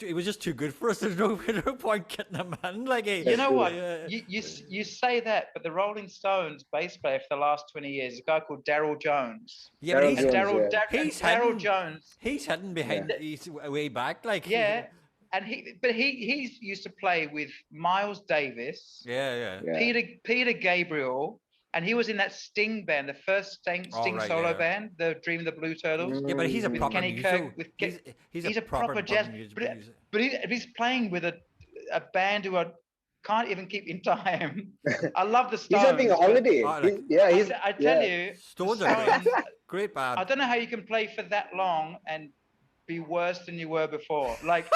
he was just too good for us. There's no point getting him in." Like, You know what? Yeah. You say that, but the Rolling Stones bass player for the last 20 years is a guy called Daryl Jones. Yeah, but Daryl he's, Jones, yeah. He's Daryl hidden. Jones. he's hidden behind. He's way back, like Yeah, and he's used to play with Miles Davis, yeah. Yeah. Peter Gabriel, and he was in that Sting band, the first Sting right, solo yeah. band, the Dream of the Blue Turtles. Yeah, but he's a With proper Kenny muso. Kirk, with He's a proper jazz, muso. but he's playing with a band who can't even keep in time. I love the Stones. He's having a but holiday. Oh, like- I tell you, Stones the are great. Stones, Great band. I don't know how you can play for that long and be worse than you were before. Like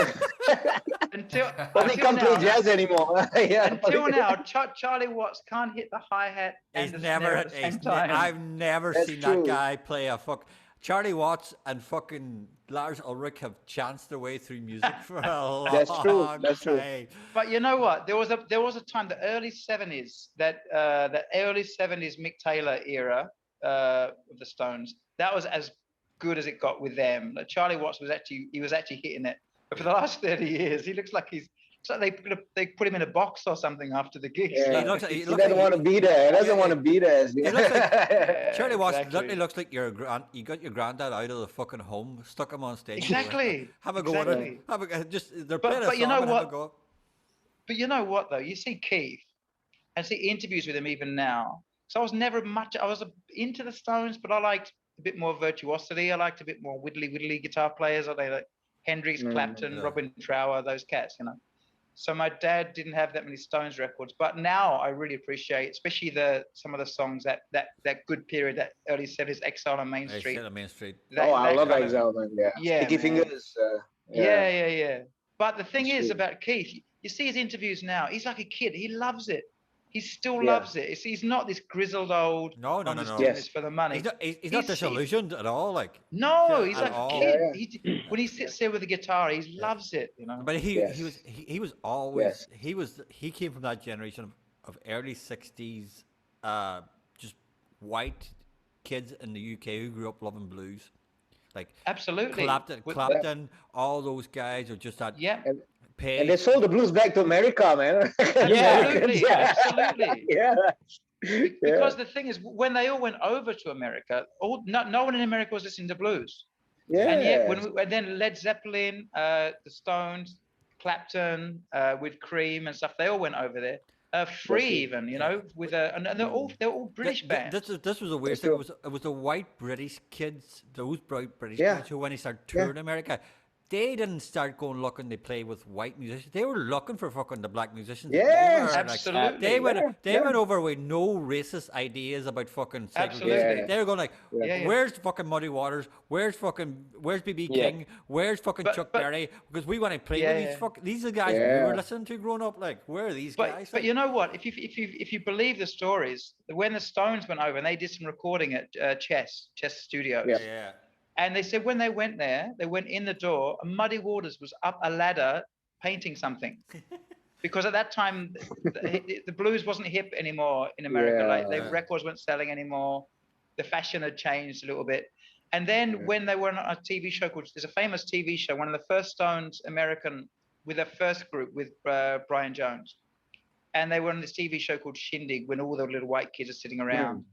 until But he can't play now, jazz anymore. Yeah. until now, Charlie Watts can't hit the hi hat and He's the never. snare at the same time. I've never That's seen true. that guy play a fuck. Charlie Watts and fucking Lars Ulrich have chanced their way through music for a long That's true, that's true. time. But you know what? There was a time, the early 70s, the early 70s Mick Taylor era of the Stones. That was as good as it got with them. Like Charlie Watts was actually hitting it. But for the last 30 years, he looks like it's like they put him in a box or something after the gigs. Yeah. He looks like- He doesn't want to be there. He doesn't want to be there. He looks like Charlie Watts exactly. literally looks like you got your granddad out of the fucking home, stuck him on stage. Exactly. Have a go at it. Exactly. Have a just they're But- playing a but you song know and have a what? go. But you know what though? You see Keith and see interviews with him even now. So I was never much. I was into the Stones, but I liked a bit more virtuosity. I liked a bit more widdly guitar players. I like Hendrix, Clapton, yeah. Robin Trower, those cats. You know. So my dad didn't have that many Stones records, but now I really appreciate, especially some of the songs that good period, that early 70s, Exile on Main I Street. said on Main Street. Oh, I love kind of, Exile, man. Yeah. yeah, Sticky man. Fingers. Yeah. But the thing That's is true. about Keith, you see his interviews now, he's like a kid. He loves it. He still Yeah. loves it. He's not this grizzled old, No. I'm just No. doing Yes. this for the money. He's not disillusioned at all. Like No, he's at like a all. kid. Yeah. When he sits there with the guitar, he loves it, you know. But Yes. he was always Yes. he came from that generation of early '60s, just white kids in the UK who grew up loving blues, like Absolutely. Clapton, all those guys are just that. Yeah. Page. And they sold the blues back to America, man. Absolutely. Absolutely. Yeah. Because the thing is, when they all went over to America, no one in America was listening to blues. Yeah. And yet, and then Led Zeppelin, the Stones, Clapton, with Cream and stuff, they all went over there. Free even, you know, with and they're all British bands. This was a weird thing. It was the white British kids, those bright British kids who, when they started touring America, they didn't start going looking to play with white musicians. They were looking for fucking the black musicians. Yes, absolutely. They went over with no racist ideas about fucking segregation. Absolutely. They were going like, where's fucking Muddy Waters? Where's BB King? Where's fucking Chuck Berry? Because we want to play with these are the guys we were listening to growing up. Like, where are these guys? But you know what? If you believe the stories, when the Stones went over and they did some recording at Chess Studios. Yeah. And they said when they went there, they went in the door, and Muddy Waters was up a ladder painting something. Because at that time, the blues wasn't hip anymore in America. Like the records weren't selling anymore. The fashion had changed a little bit. And then when they were on a TV show called, there's a famous TV show, one of the first Stones American, with their first group with Brian Jones. And they were on this TV show called Shindig, when all the little white kids are sitting around.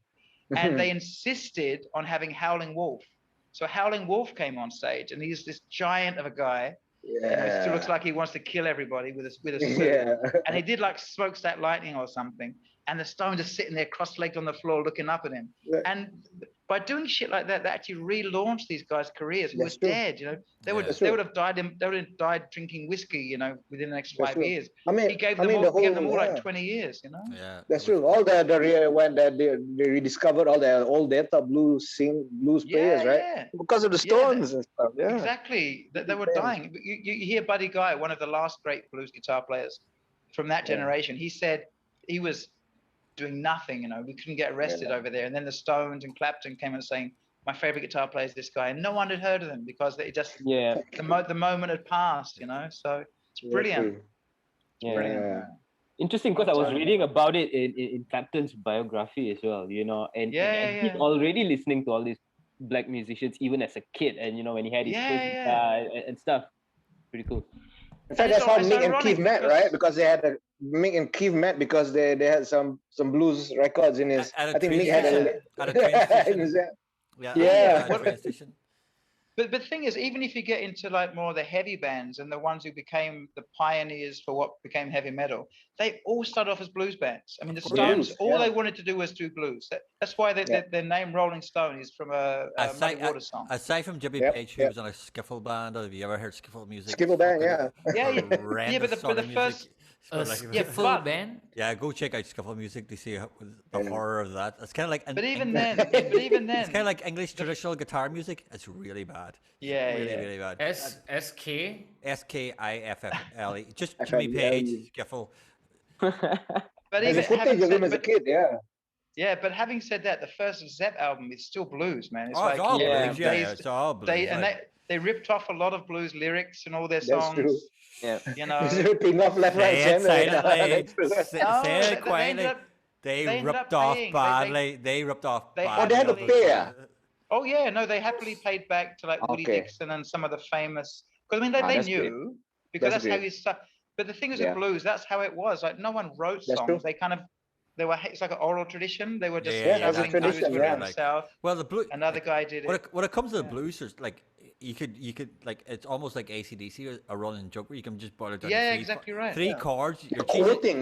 And they insisted on having Howling Wolf. So Howling Wolf came on stage, and he's this giant of a guy. You know, he still looks like he wants to kill everybody with a suit. And he did like Smokestack Lightning or something. And the Stones are sitting there cross-legged on the floor looking up at him. And by doing shit like that, they actually relaunched these guys' careers who were dead. You know, they would have died drinking whiskey. You know, within the next 5 years. I mean, he gave them all like 20 years. You know. Yeah, that's true. All when they rediscovered all the old Delta blues players, right? Because of the Stones and stuff. Yeah, exactly. They were dying. You hear Buddy Guy, one of the last great blues guitar players from that generation. He said he was doing nothing, you know, we couldn't get arrested over there. And then the Stones and Clapton came and saying, my favorite guitar player is this guy. And no one had heard of them because they just, the moment had passed, you know, so it's brilliant. Brilliant. Interesting, because I was reading about it in Clapton's biography as well, you know, and he's already listening to all these black musicians even as a kid, and you know, when he had his first guitar and stuff. Pretty cool. In fact, that's how Mick and Keith met, right? Because they had Mick and Keith met because they had some blues records in his. I think Mick had at a train station. At a train station. But the thing is, even if you get into like more of the heavy bands and the ones who became the pioneers for what became heavy metal, they all started off as blues bands. I mean, the Stones, all they wanted to do was do blues. That's why their name Rolling Stone is from a Muddy Waters song. Aside from Jimmy Page, who was on a skiffle and, have you ever heard skiffle music? Skiffle band, yeah, but the first. Skiffle band. Yeah, go check out skiffle music to see the horror of that. It's kind of like. But even then, it's kind of like English traditional guitar music. It's really bad. Really bad. SKIFFLE. Just Jimmy Page skiffle. But even having said, as a kid, but having said that, the first Zepp album is still blues, man. It's it's all blues. It's all blues. They ripped off a lot of blues lyrics in all their songs. That's true. Yeah, you know, ripping off left, right, center. Say it quietly. They ripped off badly. They ripped off badly. They had to pay. Oh yeah, no, they happily paid back to like Woody Dixon and some of the famous. Because I mean, they knew because that's how you start. But the thing is with blues, that's how it was. Like no one wrote songs. They were. It's like an oral tradition. They were just traveling blues around the South. Well, the blues. Another guy did it. When it comes to the blues, there's like. You could like it's almost like AC/DC, a running joke where you can just boil it down. Exactly right. Three chords. You're quoting.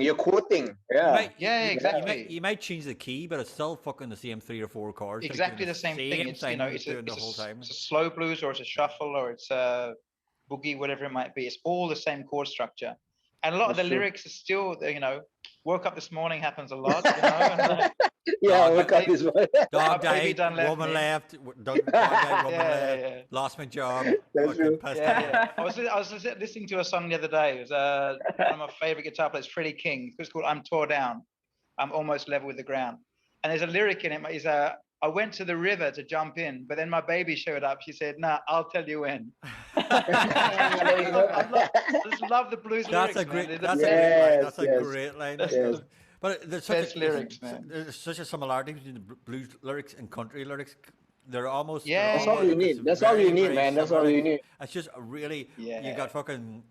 Exactly. You might change the key, but it's still fucking the same 3 or 4 chords. Exactly the same thing. It's it's a slow blues or it's a shuffle or it's a boogie, whatever it might be. It's all the same chord structure. And a lot of the That's true. lyrics are still, you know, woke up this morning happens a lot, you know. And, Yeah, Dog, wake up this morning. dog my baby died, done left woman me. left, dog died, woman Yeah, left, yeah. lost my job, That's fucking true. pissed Yeah, off. yeah. I was listening to a song the other day. It was one of my favorite guitar players, Freddie King. It's called "I'm Tore Down." I'm almost level with the ground. And there's a lyric in it. Is I went to the river to jump in, but then my baby showed up. She said, "Nah, I'll tell you when." There you go. I just love the blues That's lyrics, a great. man. That's They're a great line. Yes, That's a yes, great line. yes. But there's best lyrics, man. there's such a similarity between the blues lyrics and country lyrics. They're almost. Yeah, That's all you need. It's That's all you very, need, very man. That's similar. all you need. It's just a really. You Yeah. got fucking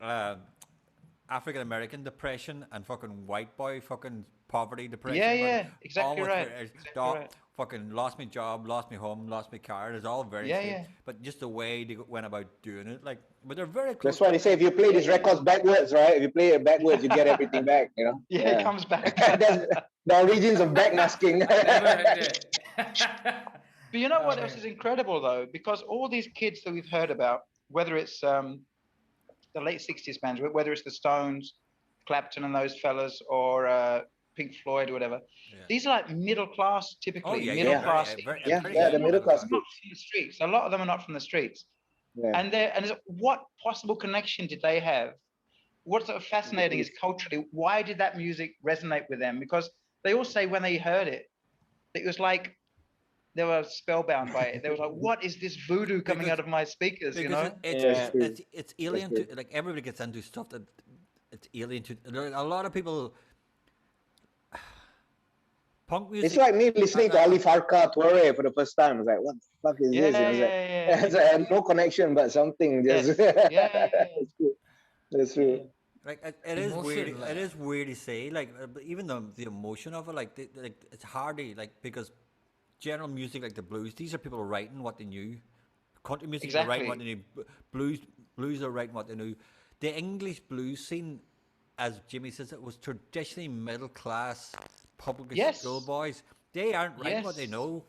African American depression and fucking white boy fucking poverty depression. Yeah, but yeah, exactly almost right. very- Exactly dog, right. Fucking lost my job, lost my home, lost my car. It's all very Yeah, same. yeah. But just the way they went about doing it, like, but they're very close. That's why they say if you play these records backwards, right? If you play it backwards, you get everything back. You know. Yeah, it comes back. That's the origins of backmasking. Never heard that. But you know Oh, what else man. is incredible though? Because all these kids that we've heard about, whether it's the late '60s bands, whether it's the Stones, Clapton, and those fellas, or Pink Floyd or whatever, Yeah. these are like middle class, typically Oh yeah, middle yeah, class. Yeah, the middle class Not kids. from the streets. A lot of them are not from the streets. Yeah. And what possible connection did they have? What's sort of fascinating is culturally, why did that music resonate with them? Because they all say when they heard it, it was like they were spellbound by it. They was like, "What is this voodoo coming Because- out of my speakers?" You Because know? it's alien true. to, like, everybody gets into stuff that it's alien to. There are a lot of people. Punk music. It's like me listening to Ali Farka Toure for the first time. It's like, what the fuck is Yeah, this? You know, yeah, it's like, no connection, but something just. Yeah. That's true. That's true. Like it is Emotion, weird. like- It is weird to say. Like but even the emotion of it, like it's hardy. Like because general music like the blues, these are people writing what they knew. Country music are writing what they knew. Blues are writing what they knew. The English blues scene, as Jimmy says, it was traditionally middle class public Yes. school boys. They aren't writing what they Yes. know.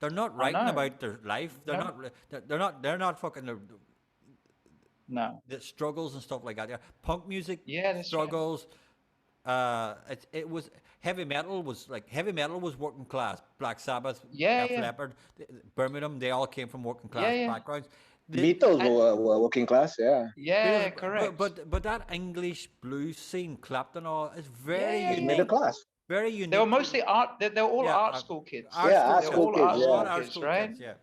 They're not I writing know. about their life. They're No. not. They're not fucking No. the struggles and stuff like that. Yeah, punk music. Yeah, that's right. struggles. It was heavy metal was working class. Black Sabbath, Yeah, Def yeah. Leppard, Birmingham. They all came from working class Yeah, yeah. backgrounds. The Beatles and- were working class, yeah. Yeah, Because- correct. But that English blues scene, Clapton, all is very Yeah, yeah, unique. Middle class. Very unique. they were to- mostly art. They're all Yeah, art art- school kids. art Yeah, school- art They're school all kids, art yeah. school art kids, school right? kids, yeah.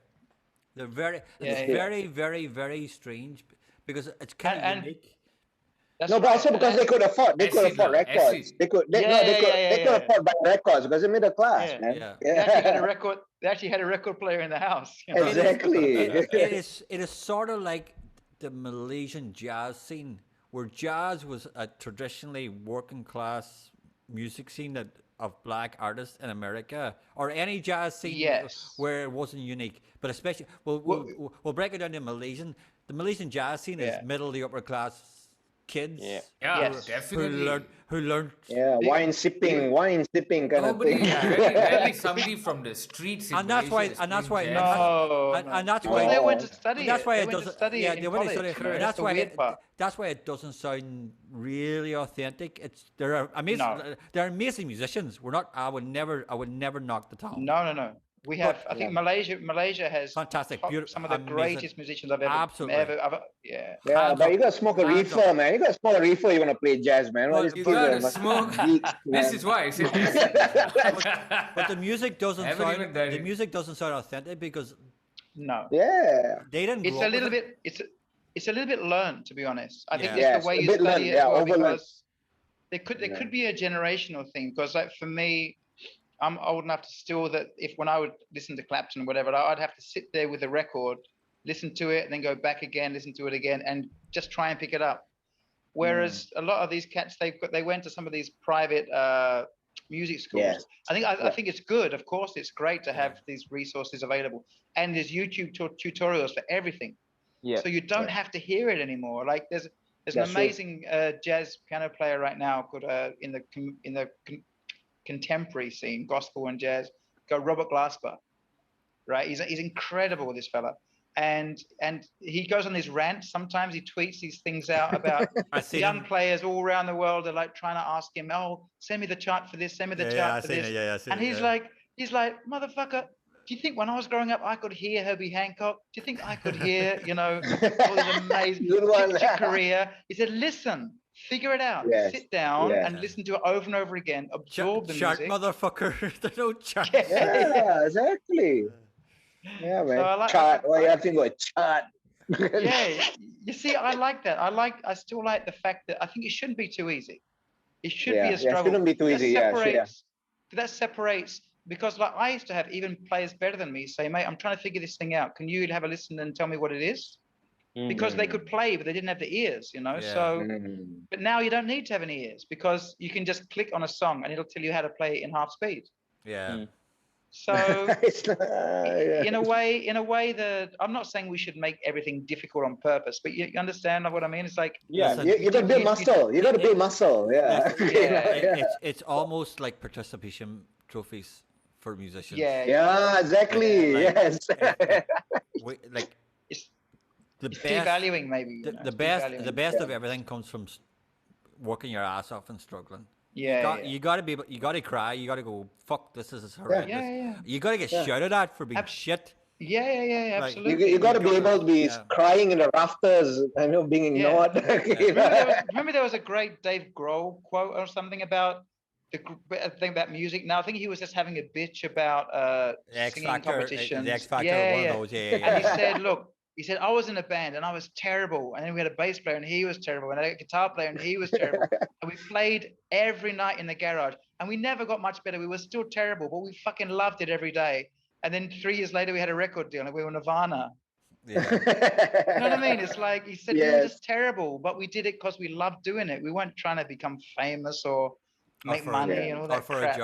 They're very, Yeah, it's yeah. very, very, very strange because it's kind of And- unique. That's No, but right. also because they could afford Acid, records. acid. They could Yeah, they could yeah. afford buying records because they're middle class, Yeah. man. Yeah. They actually had a record. They actually had a record player in the house. You know? Exactly. It is sort of like the Malaysian jazz scene, where jazz was a traditionally working class music scene that of black artists in America, or any jazz scene Yes. where it wasn't unique. But especially, we'll break it down to Malaysian. The Malaysian jazz scene Yeah. is middle to upper class kids. Yeah. Yeah, Yes. definitely. Who learned. Yeah, wine sipping kind Nobody, of thing. rarely somebody from the streets. In And that's why- Malaysia is and that's playing why- jazz. No, And that's Oh. why they went to study. And that's it. why they it went to doesn't. study Yeah, it in they went to college. study, You know, and that's the why. weird part. That's why it doesn't sound really authentic. There are amazing. No. There are amazing musicians. We're not. I would never knock the talent. No. We have. I think Malaysia has Fantastic, some of the amazing. greatest musicians I've ever. Absolutely. Ever, yeah. Yeah, Hands but up. you gotta smoke a Hands reefer, up. man. You gotta smoke a reefer, you're gonna play jazz, man. Well, All these you kids gotta are fucking smoke. geeks, This man. is why I said But the music doesn't Haven't sound. even done The it. music doesn't sound authentic because No. Yeah. they didn't. It's grow a up little with it. bit. It's a little bit learned, to be honest. I think Yeah. it's Yes, the way a you bit study learned, it yeah, as well, overlearned. because there could be a generational thing. Because like for me, I'm old enough to still that when I would listen to Clapton or whatever, I'd have to sit there with the record, listen to it, and then go back again, listen to it again, and just try and pick it up. Whereas a lot of these cats, they went to some of these private music schools. Yes. I think it's good. Of course, it's great to have these resources available, and there's YouTube tutorials for everything. Yeah. So you don't have to hear it anymore. Like there's an That's true. amazing jazz piano player right now called in the contemporary scene, gospel and jazz, Robert Glasper. Right, he's incredible. This fella, and he goes on these rants. Sometimes he tweets these things out about young players all around the world are like trying to ask him, "Oh, send me the chart for this, send me the chart for this." And he's like, "Motherfucker, do you think when I was growing up I could hear Herbie Hancock? Do you think I could hear, all these amazing Chick Corea?" He said, "Listen, figure it out. Yes. Sit down and listen to it over and over again. Absorb the music." Motherfucker. There's no chart. Yeah, exactly. Yeah, man. So chart. Why you have to go a chart? Yeah, you see, I like that. I still like the fact that I think it shouldn't be too easy. It should be a struggle. It shouldn't be too easy. That separates, because like I used to have even players better than me say, "Mate, I'm trying to figure this thing out. Can you have a listen and tell me what it is?" Because they could play, but they didn't have the ears, So, but now you don't need to have any ears because you can just click on a song and it'll tell you how to play it in half speed. Yeah. So in a way, I'm not saying we should make everything difficult on purpose, but you understand what I mean? It's like, you got to build muscle. You got to build muscle. Yeah. It's almost like participation trophies for musicians. Yeah, exactly. Yes. The it's best, devaluing, maybe. The best of everything comes from working your ass off and struggling. You got to cry. You got to go, fuck, this is horrendous. You got to get shouted at for being shit. Yeah, absolutely. You got to be able to be crying in the rafters, being ignored. Remember there was a great Dave Grohl quote or something about the thing about music. Now I think he was just having a bitch about singing competitions. The X Factor, one of those. And he said, look. He said, I was in a band and I was terrible. And then we had a bass player and he was terrible. And I had a guitar player and he was terrible. And we played every night in the garage. And we never got much better. We were still terrible, but we fucking loved it every day. And then 3 years later, we had a record deal and we were Nirvana. Yeah. You know what I mean? It's like, he said, we were just terrible, but we did it because we loved doing it. We weren't trying to become famous or make money and all that crap.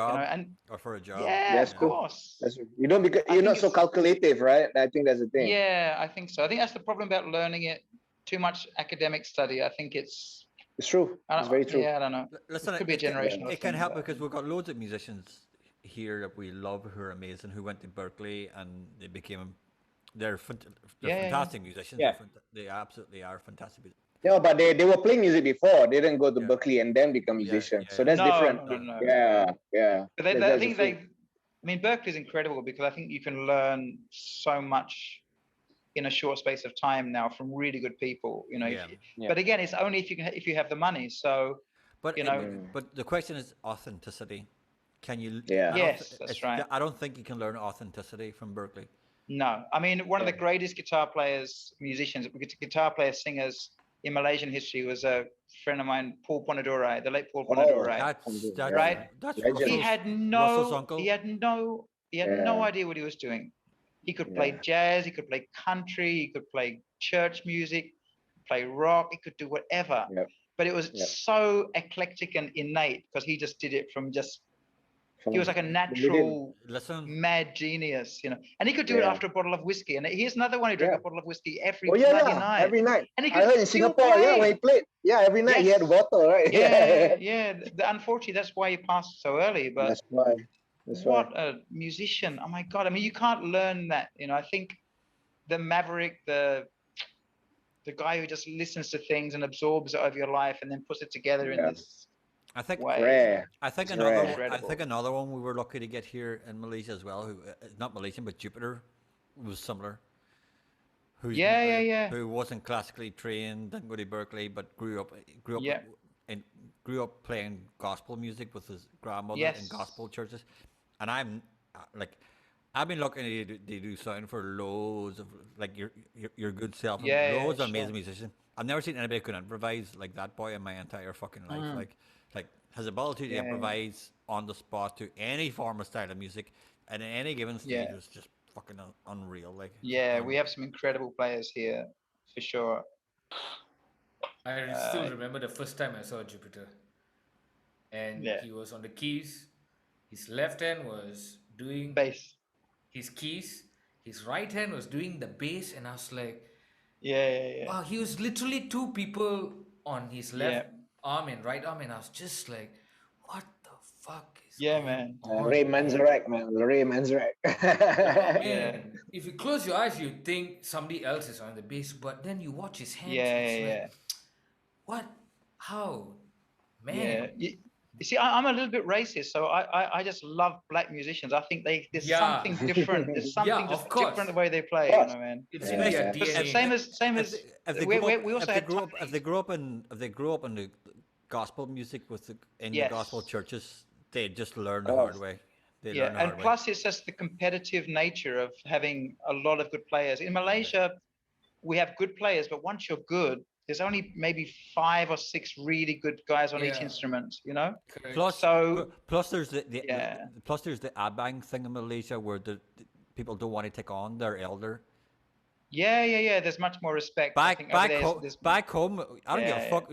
Or for a job. Yeah, of course. You're not so calculative, right? I think that's the thing. Yeah, I think so. I think that's the problem about learning it. Too much academic study. I think it's true. It's very true. Yeah, I don't know. Listen, it could be a generational thing. It can help because we've got loads of musicians here that we love who are amazing, who went to Berkeley and they became they're fantastic musicians. Yeah. They absolutely are fantastic musicians. No, but they were playing music before. They didn't go to Berkeley and then become musicians. So that's different. No. Yeah. But I think Berkeley's incredible because I think you can learn so much in a short space of time now from really good people. But again, it's only if you have the money. So, but but the question is authenticity. Can you? Yeah. Yes, that's right. I don't think you can learn authenticity from Berkeley. No, I mean one of the greatest guitar players, musicians, guitar players, singers in Malaysian history was a friend of mine, Paul Ponadurai, the late Paul Ponadurai. That's right. That's he had no idea what he was doing. He could play jazz, he could play country, he could play church music, play rock, he could do whatever. Yep. But it was so eclectic and innate because he just did it from he was like a natural mad genius, and he could do it after a bottle of whiskey. And here's another one who drank a bottle of whiskey every night. Every night. And he I heard in Singapore, when he played, every night he had water, right? Yeah. Unfortunately, that's why he passed so early. But that's why. What a musician! Oh my God! I mean, you can't learn that. I think the maverick, the guy who just listens to things and absorbs it over your life and then puts it together in this. I think way. I think another one we were lucky to get here in Malaysia as well. Who not Malaysian but Jupiter was similar. Who wasn't classically trained, didn't go to Berkeley, but grew up playing gospel music with his grandmother in gospel churches. And I've been lucky to do sound for loads of your good self, loads of amazing musicians. I've never seen anybody who can improvise like that boy in my entire fucking life. Like his ability to improvise on the spot to any form of style of music and in any given stage was just fucking unreal. We have some incredible players here for sure. I still remember the first time I saw Jupiter, and he was on the keys. His left hand was doing bass. His keys. His right hand was doing the bass, and I was like, wow, he was literally two people on his left arm and right arm, and I was just like, what the fuck is Yeah, going man. on? Ray man? Manzarek, man. Ray Manzarek. Man, if you close your eyes, you think somebody else is on the bass, but then you watch his hands. Yeah, It's yeah, like, yeah. what? How? Yeah. Man. You see, I'm a little bit racist, so I just love black musicians. I think there's Yeah. something different. There's something Yeah, just of course. different the way they play, course. man. It's in their Especially DNA. Same as if they we grew up, also had if they grew up in the gospel music in the gospel yes. churches, they just learn the hard Course. way. They Yeah, learn the and hard way. plus it's just the competitive nature of having a lot of good players. In Malaysia, we have good players, but once you're good, there's only maybe 5 or 6 really good guys on each Yeah. instrument, you know? Correct. So Plus there's yeah. plus there's the abang thing in Malaysia where the people don't want to take on their elder. Yeah. There's much more respect. I think over there's Back home, I don't give Yeah, a fuck.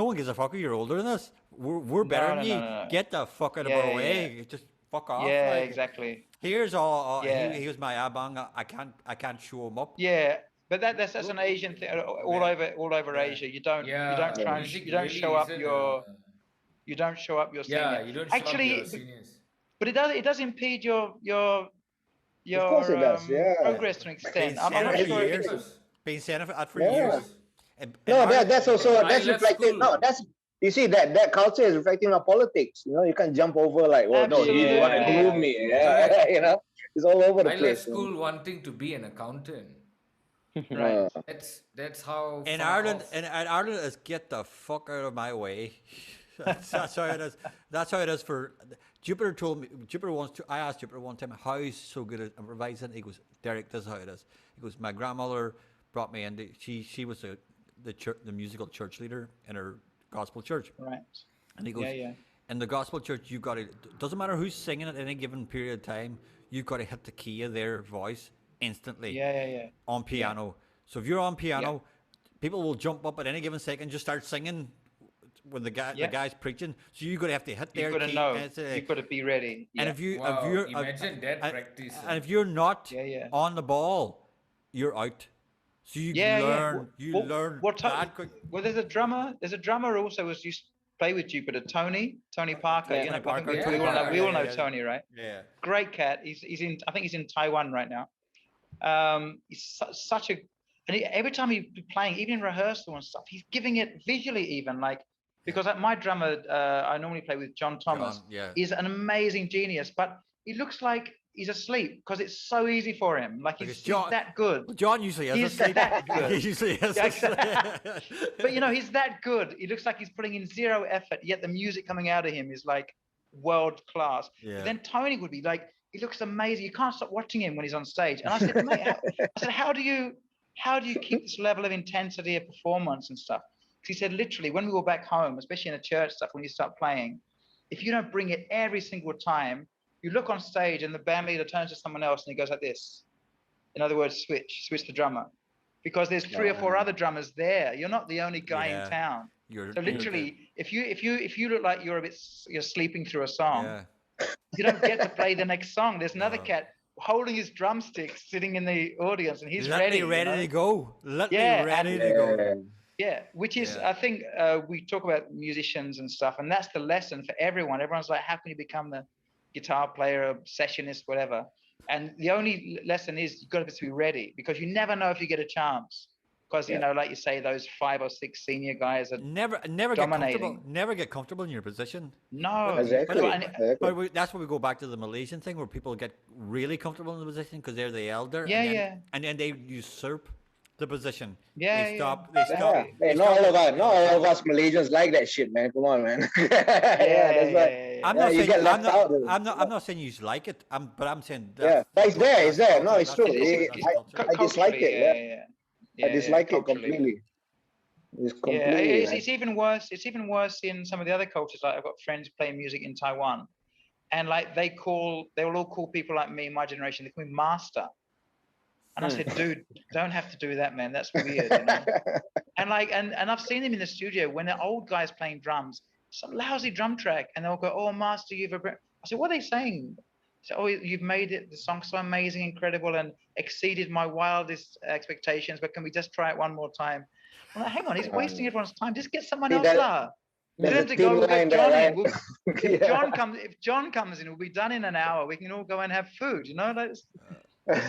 No one gives a fuck if you're older than us. We're better than you. no. Get the fuck out of Yeah, our yeah, way. Just fuck off. Yeah, like. exactly. Here's all. Yeah. Here's my abang. I can't show him up. Yeah, but that's an Asian thing all over Yeah. Asia. You don't Yeah, try and music you don't really show up isn't your you don't show up your yeah, senior. you don't show up Actually, your seniors. but it does impede your Of course it does. Yeah. progress to an extent. I'm saying not it for sure if years. it's Been saying it for Yeah. years. And No, Ireland- that's also I that's left reflecting. No, school. that's you see that culture is reflecting our politics. You know, you can't jump over like, oh no, you want to Absolutely. groom me. Yeah, Correct. you know, it's all over the I left place. man. school wanting to be an accountant. right. That's how in far Ireland, off. in Ireland, is get the fuck out of my way. that's how it is. That's how it is for Jupiter. Told me Jupiter wants to. I asked Jupiter one time how he's so good at improvising. He goes, Derek, this is how it is. He goes, my grandmother brought me in. She was the musical church leader in her gospel church, Right. and he goes, Yeah. in the gospel church, you got to. Doesn't matter who's singing at any given period of time. You've got to hit the key of their voice instantly. Yeah. On piano. So if you're on piano, people will jump up at any given second, just start singing when the guy's preaching. So you're gonna have to hit their You've got to key. know. And it's, You've got to be ready. and Yeah. if you Wow, if you're imagine that practice. and if you're not Yeah. on the ball, you're out. So you learn learn that quick. Well, there's a drummer. There's a drummer also who used to play with Jupiter, Tony Parker. Yeah, you know, Tony Parker, I think Tony we all know, Parker, we all know yeah. Tony, right? Yeah. Great cat. He's in. I think he's in Taiwan right now. He's such a. And every time he's playing, even in rehearsal and stuff, he's giving it visually even like. Because my drummer, I normally play with John Thomas. yeah. Is an amazing genius, but he looks like he's asleep because it's so easy for him. Like Because he's that good. Well, John usually is He's asleep. that good. He usually is Yeah, asleep. But you know, he's that good. He looks like he's putting in zero effort, yet the music coming out of him is like world class. Yeah. But then Tony would be like, he looks amazing. You can't stop watching him when he's on stage. And I said, mate, how do you keep this level of intensity of performance and stuff? Because he said, literally, when we were back home, especially in the church stuff, when you start playing, if you don't bring it every single time, you look on stage and the band leader turns to someone else and he goes like this. In other words, switch the drummer. Because there's 3 or 4 other drummers there. You're not the only guy in town. So literally, if you look like you're sleeping through a song, you don't get to play the next song. There's another cat holding his drumsticks, sitting in the audience, and he's ready to go. Ready to go. Yeah, which is, I think we talk about musicians and stuff, and that's the lesson for everyone. Everyone's like, how can you become the guitar player, a sessionist, whatever? And the only lesson is you've got to be ready, because you never know if you get a chance. Because, you know, like you say, those 5 or 6 senior guys are never dominating. get comfortable in your position. No, Exactly. But that's where we go back to the Malaysian thing, where people get really comfortable in the position because they're the elder. And then they usurp the position. They stop. Hey, not all of us Malaysians like that shit, man. Come on, man. That's why. I'm not you saying get left out. I'm not saying you like it. But I'm saying But it's there. No, it's true. I dislike it. I dislike it completely. It's completely. It's even worse. It's even worse in some of the other cultures. Like I've got friends playing music in Taiwan, and like they will all call people like me, my generation, they call me master. And I said, dude, don't have to do that, man. That's weird. You know? And like, and I've seen them in the studio when the old guys playing drums, some lousy drum track, and they'll go, "Oh, master, I said, what are they saying? So, oh, you've made it, the song so amazing, incredible, and exceeded my wildest expectations, but can we just try it one more time? I'm like, hang on, he's wasting everyone's time. Just get someone else. We don't There's have a to go. thin We'll line get John there, in. right? If Yeah. John comes in, we'll be done in an hour. We can all go and have food. You know, let's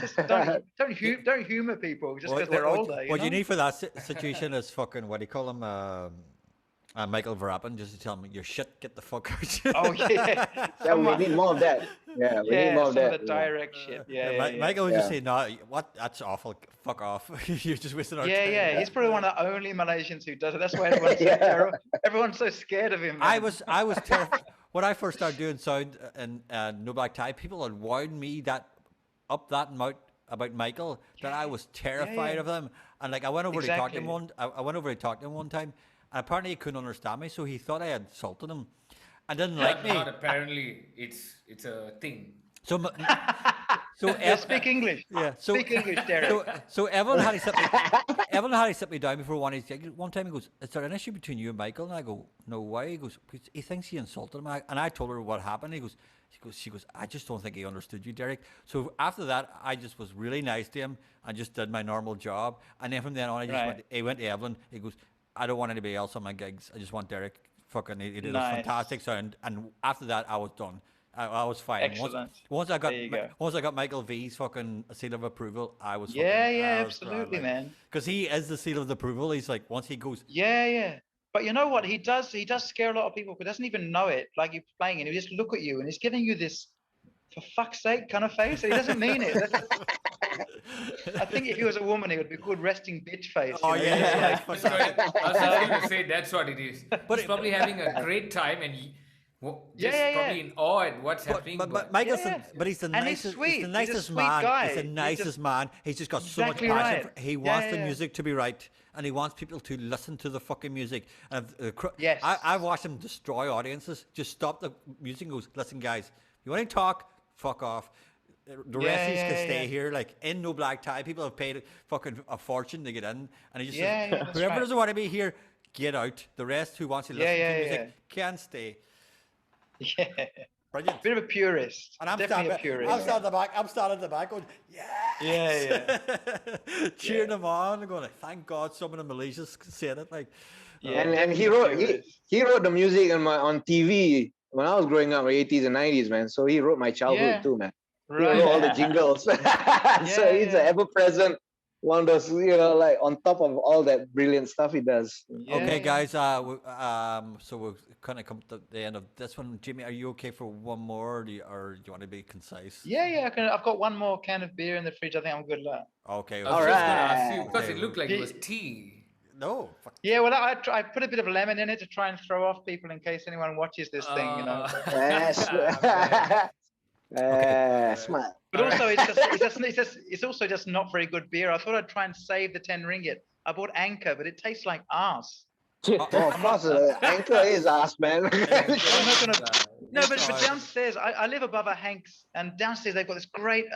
just don't humor people just because they're older. What know? you need for that situation is fucking, what do you call him? Michael Verstappen, just to tell him, you're shit, get the fuck out. Oh yeah, Yeah, we need more of that. Yeah, we need more of some that. of the direct shit. Michael would just Yeah. say, no, what? That's awful. Fuck off. You're just wasting our time. Yeah. He's probably one of the only Malaysians who does it. That's why everyone's so Yeah. terrible. Everyone's so scared of him. Man. I was terrified when I first started doing sound and No Black Tie. People had wound me that amount about Michael that I was terrified of him. And like I went over to talk to him I went over to talk to him one time, and apparently he couldn't understand me, so he thought I had insulted him, and didn't like me. Not apparently, it's a thing. So Speak English. Yeah. Speak English, Derek. So Evelyn had to sit me down before one time. He goes, "Is there an issue between you and Michael?" And I go, "No, why?" He goes, "Because he thinks he insulted him." And I told her what happened. She goes, "I just don't think he understood you, Derek." So after that, I just was really nice to him and just did my normal job. And then from then on, he went to Evelyn. He goes, "I don't want anybody else on my gigs. I just want Derek." Fucking, he did a fantastic sound. And after that, I was done. I was fine. Excellent. Once I got Michael V's fucking seal of approval, I was absolutely, man. Because he is the seal of approval. He's like, once he goes, yeah. But you know what he does? He does scare a lot of people, but doesn't even know it. Like you're playing, and he just look at you, and he's giving you this, for fuck's sake, kind of face. And he doesn't mean it. I think if he was a woman, it would be called resting bitch face. Oh yeah. I was just going to say that's what it is. But he's probably having a great time, and probably in awe at what's happening. But Michael's he's the nicest. He's the nicest man. Guy. He's the nicest man. He's just got so much passion. He wants the music to be right, and he wants people to listen to the fucking music. And I've watched him destroy audiences. Just stop the music and goes, "Listen, guys, you want to talk? Fuck off. The rest of you can stay here." Like in No Black Tie, people have paid fucking a fortune to get in, and he just says, "Whoever doesn't want to be here, get out. The rest who wants to listen to music can stay." Yeah, brilliant. Bit of a purist. And I'm definitely a purist. I'm standing at the back going, yes! Yeah. Cheering them on and going, like, thank God someone in Malaysia's saying it. Like, and he wrote the music on TV when I was growing up in the 80s and 90s, man. So he wrote my childhood too, man. He wrote all the jingles. So he's an ever-present one of those, like on top of all that brilliant stuff he does. Okay, guys. So we've kind of come to the end of this one. Jimmy, are you okay for one more, or do you want to be concise? Yeah. I've got one more can of beer in the fridge. I think I'm good at that. Okay. I was just going to ask you because it looked like it was tea. No. Fuck. Yeah, well, I put a bit of lemon in it to try and throw off people in case anyone watches this thing, Smart. But also, it's also just not very good beer. I thought I'd try and save the 10 ringgit. I bought Anchor, but it tastes like arse. Of course, Anchor is ass, man. I'm not gonna. No, but downstairs, I live above a Hank's, and downstairs they've got this great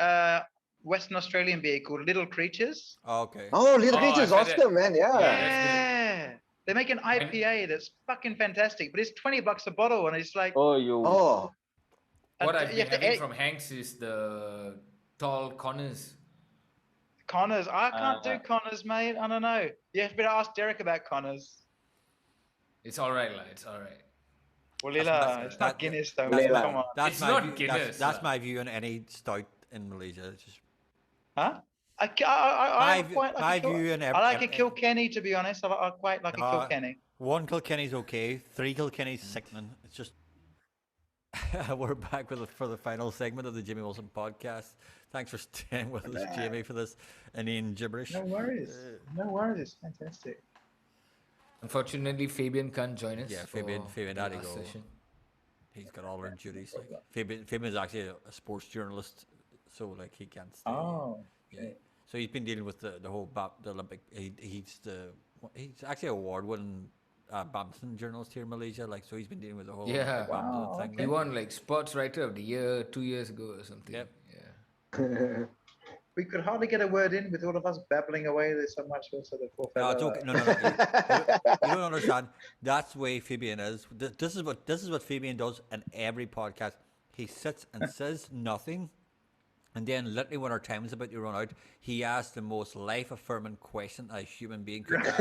Western Australian beer called Little Creatures. Okay. Oh, Little Creatures, awesome, man. Yeah. They make an IPA that's fucking fantastic, but it's $20 a bottle, and it's like. What I've been having from Hanks is the tall Connors. I can't do Connors, mate. I don't know. You have to ask Derek about Connors. It's all right, it's all right. Well, it's not Guinness, though. Come on. It's not Guinness. That's my view on any stout in Malaysia. It's just... Huh? I like a Kilkenny, to be honest. I quite like a Kilkenny. One Kilkenny's okay. 3 Kilkenny's sickening. It's just... We're back for the final segment of the Jimmy Wilson podcast. Thanks for staying with us, Jamie, for this inane gibberish. No worries. It's fantastic. Unfortunately, Fabian can't join us. Yeah, Fabian had to go. Session. He's got all our duties. Like, Fabian is actually a sports journalist, so like he can't stay. Oh, okay. Yeah. So he's been dealing with the whole the Olympic. He's actually award-winning badminton journalist here in Malaysia. Like, so he's been dealing with the whole badminton thing. He won like Sports Writer of the Year 2 years ago or something. Yep. Yeah. We could hardly get a word in with all of us babbling away. There's so much also the poor fellow. No, it's okay. No. You don't understand. That's the way Fabian is. This is what Fabian does in every podcast. He sits and says nothing, And then, literally, when our time was about to run out, he asked the most life-affirming question a human being could ask.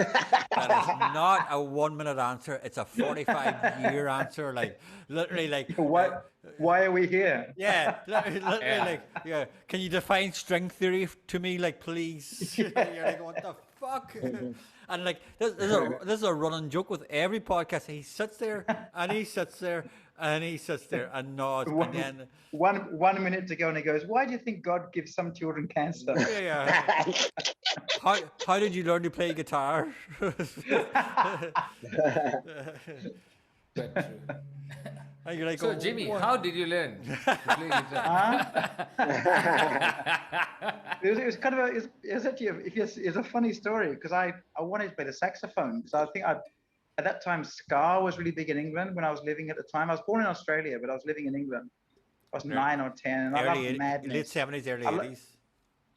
That is not a 1 minute answer; it's a 45-year answer. Like literally, like Why are we here? yeah, literally, Yeah. like yeah. Can you define string theory to me, like please? You're like, what the fuck? And like this is a running joke with every podcast. He sits there and he sits there and he sits there and nods, and then 1 minute to go, and he goes, "Why do you think God gives some children cancer?" yeah. How did you learn to play guitar? But true. And you're like, So "Oh, Jimmy, what?" how did you learn to play guitar? It was kind of it was actually it's a funny story because I wanted to play the saxophone because I think at that time ska was really big in England when I was living at the time. I was born in Australia, but I was living in England. I was 9 or 10, and I loved Madness. Late 70s, early I lo- 80s.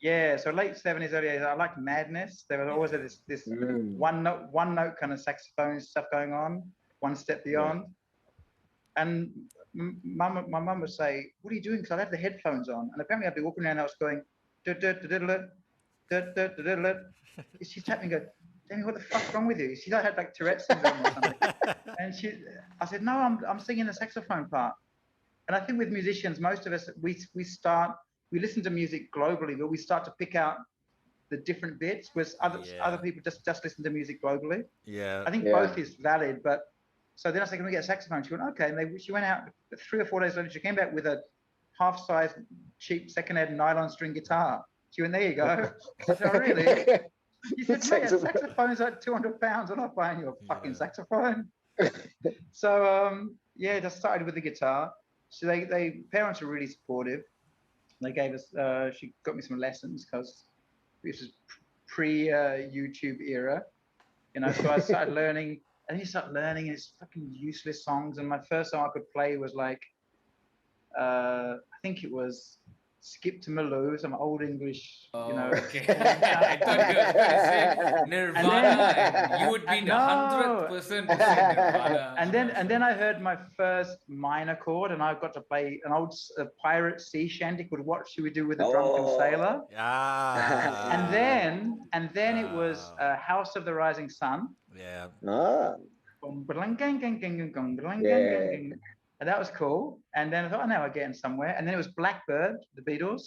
Yeah, so late 70s, early 80s. I liked Madness. There was always this one note kind of saxophone stuff going on, one step beyond. And my mum would say, "What are you doing?" Because I'd have the headphones on, and apparently I'd be walking around. I was going, she tapped me and go, "Danny, what the fuck's wrong with you?" She had like Tourette's syndrome or something. And I said, "No, I'm singing the saxophone part." And I think with musicians, most of us we listen to music globally, but we start to pick out the different bits, whereas other people just listen to music globally. Yeah. I think both is valid, but so then I said, "Can we get a saxophone?" She went, "Okay." And she went out 3 or 4 days later. She came back with a half-size, cheap, second-hand nylon string guitar. She went, "There you go." I said, "Oh, really?" She said, "Mate, a saxophone's like 200 pounds. I'm not buying you a fucking saxophone." So just started with the guitar. So they parents were really supportive. They gave us she got me some lessons because this is pre YouTube era, So I started learning, and you start learning, and it's fucking useless songs. And my first song I could play was like, I think it was "Skip to Maloo," some old English, Okay. I thought you were going to say Nirvana, and you would be the 100th person to say Nirvana. And then I heard my first minor chord, and I got to play an old pirate sea shanty called "What Should We Do with a Drunken Sailor." Ah. And then it was "House of the Rising Sun." Yeah. And that was cool. And then I thought, "Oh, now we're getting somewhere." And then it was "Blackbird," the Beatles.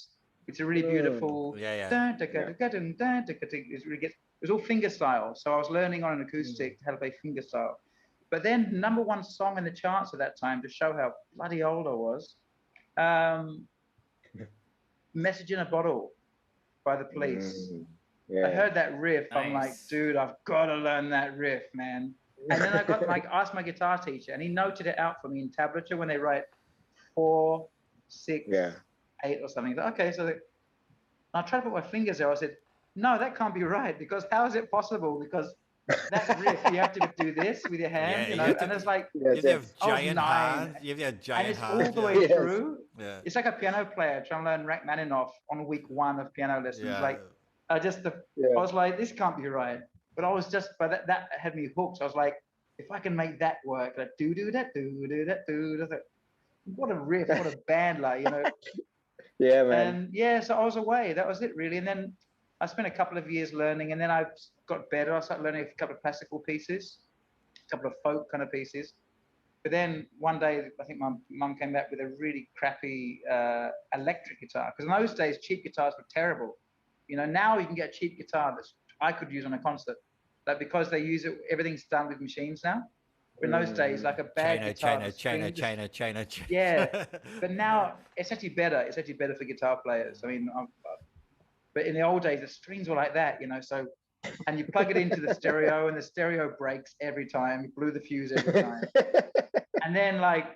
It's a really beautiful. Yeah. It was all finger style. So I was learning on an acoustic how to play finger style. But then #1 song in the charts at that time, to show how bloody old I was, "Message in a Bottle" by the Police. I heard that riff. Nice. I'm like, dude, I've got to learn that riff, man. And then I got asked my guitar teacher, and he noted it out for me in tablature when they write 4, 6, 8 or something. Okay, so I tried to put my fingers there. I said, "No, that can't be right, because how is it possible? Because that riff, you have to do this with your hand, and it's like You have giant hands. You have giant and it's hands. all the way through. Yeah. It's like a piano player trying to learn Rachmaninoff on week 1 of piano lessons. Yeah. Like, I was like, this can't be right. But I was but that had me hooked. So I was like, if I can make that work, like do that. What a riff, what a band, like, Yeah, man. And so I was away. That was it, really. And then I spent a couple of years learning, and then I got better. I started learning a couple of classical pieces, a couple of folk kind of pieces. But then one day, I think my mum came back with a really crappy electric guitar. Because in those days, cheap guitars were terrible. Now you can get a cheap guitar that I could use on a concert. Like, because they use it, everything's done with machines now. But in those days, like a bad guitar. China. Yeah, but now it's actually better. It's actually better for guitar players. I mean, but in the old days, the strings were like that, So, and you plug it into the stereo, and the stereo breaks every time. You blew the fuse every time. And then, like,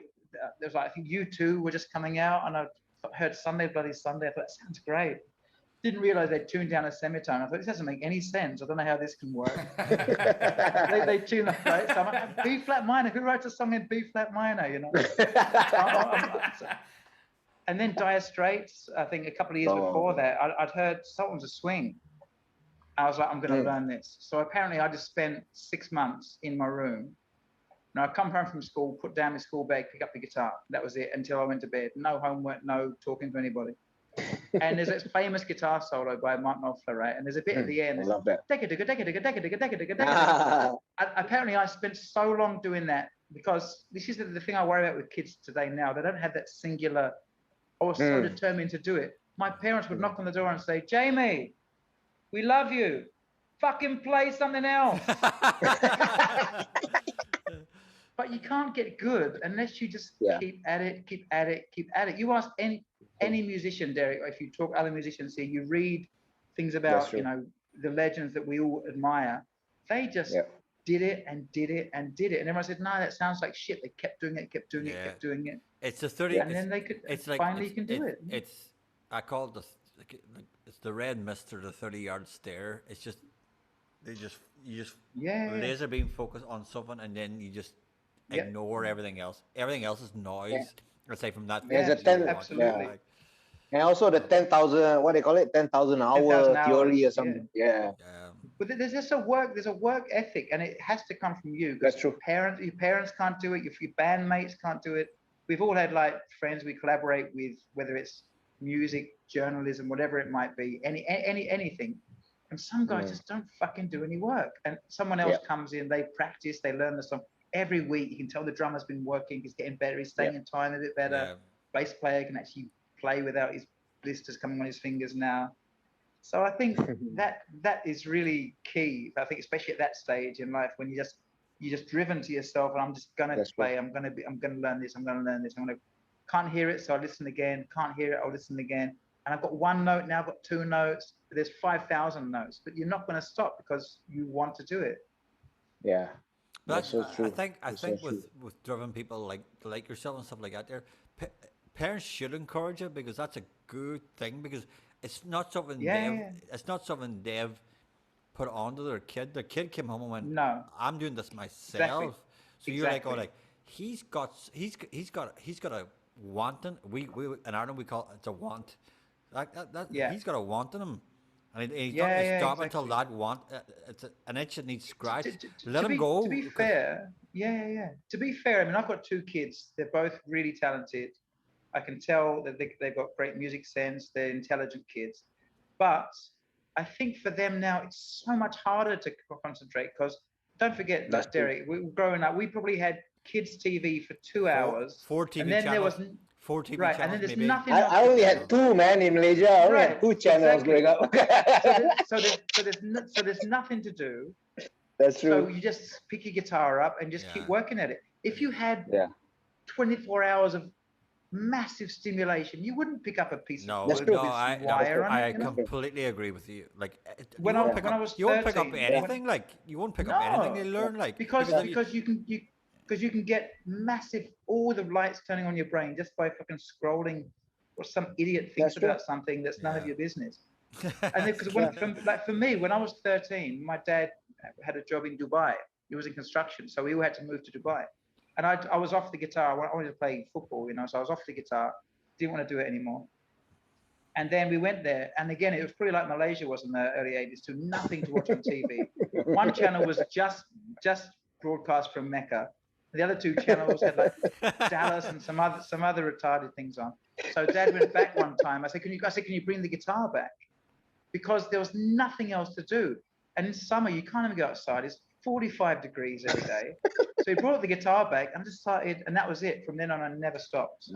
there's like, I think U2 were just coming out, and I heard Sunday Bloody Sunday. I thought, that sounds great. Didn't realize they tuned down a semitone. I thought, this doesn't make any sense. I don't know how this can work. they tune the notes. So I'm like, B flat minor. Who writes a song in B flat minor? And then Dire Straits. I think a couple of years before that, I'd heard Sultans of Swing. I was like, I'm going to learn this. So apparently, I just spent 6 months in my room. Now I come home from school, put down my school bag, pick up the guitar. That was it until I went to bed. No homework, no talking to anybody. And there's this famous guitar solo by Mark Knopfler, right? And there's a bit at the end. I love that. Apparently, I spent so long doing that because this is the thing I worry about with kids today now. They don't have that singular. I was so determined to do it. My parents would knock on the door and say, Jamie, we love you. Fucking play something else. But you can't get good unless you just keep at it, keep at it, keep at it. You ask any musician, Derek, if you talk other musicians here, you read things about, you know, the legends that we all admire. They just did it and did it and did it. And everyone said, no, that sounds like shit. They kept doing it, kept doing it, kept doing it. It's the 30. And then they could finally can do it. It's I call it it's the red mist or the 30-yard stare. It's just you just laser beam focus on something and then you just ignore everything else. Everything else is noise. Aside from that, there's a 10 absolutely. And also the 10,000, what they call it, 10,000 hour theory or something. But there's just a work ethic, and it has to come from you. That's true. Your parents can't do it. Your bandmates can't do it. We've all had like friends we collaborate with, whether it's music, journalism, whatever it might be, anything. And some guys just don't fucking do any work. And someone else comes in, they practice, they learn the song. Every week, you can tell the drummer's been working, he's getting better, he's staying in time a bit better. Bass player can actually play without his blisters coming on his fingers now. So I think that is really key. I think especially at that stage in life when you're just driven to yourself, and I'm just gonna play, I'm gonna learn this, can't hear it, so I listen again, can't hear it, I'll listen again. And I've got one note now, I've got two notes, but there's 5,000 notes, but you're not gonna stop because you want to do it. Yeah. That's so true. I think with driven people like yourself and stuff like that, parents should encourage it because that's a good thing because it's not something it's not something they've put onto their kid. Their kid came home and went, "No, I'm doing this myself." Exactly. So you're like, "Oh, like he's got a wanting." We in Ireland we call it a want. He's got a want in him. And he's not going to stop until that want. It's an itch that needs scratched. Let him go. To be fair, To be fair, I mean, I've got two kids. They're both really talented. I can tell that they've got great music sense. They're intelligent kids. But I think for them now, it's so much harder to concentrate because don't forget, like Derek, we were growing up, we probably had kids' TV for 2 hours. 4 TV and then channels. There was 4 TV right, channels, and then there's maybe. nothing. I only had two, man, in Malaysia. I only had two channels growing up. so there's nothing to do. That's true. So you just pick your guitar up and just keep working at it. If you had 24 hours of massive stimulation, you wouldn't pick up a piece of wood with wire on it. I completely agree with you. Like when I was 13, you won't pick up anything. Like you won't pick up anything. You learn like because you can get massive, all the lights turning on your brain just by fucking scrolling, or some idiot thinks about something that's none of your business. And because for me, when I was 13, my dad had a job in Dubai. He was in construction, so we all had to move to Dubai. And I was off the guitar. I wanted to play football, so I was off the guitar. Didn't want to do it anymore. And then we went there, and again, it was pretty like Malaysia was in the early 80s, to nothing to watch on TV. One channel was just broadcast from Mecca. The other two channels had like Dallas and some other retarded things on. So Dad went back one time. I said, can you bring the guitar back? Because there was nothing else to do. And in summer, you can't even go outside. It's 45 degrees every day. So he brought the guitar back and just started, and that was it. From then on, I never stopped.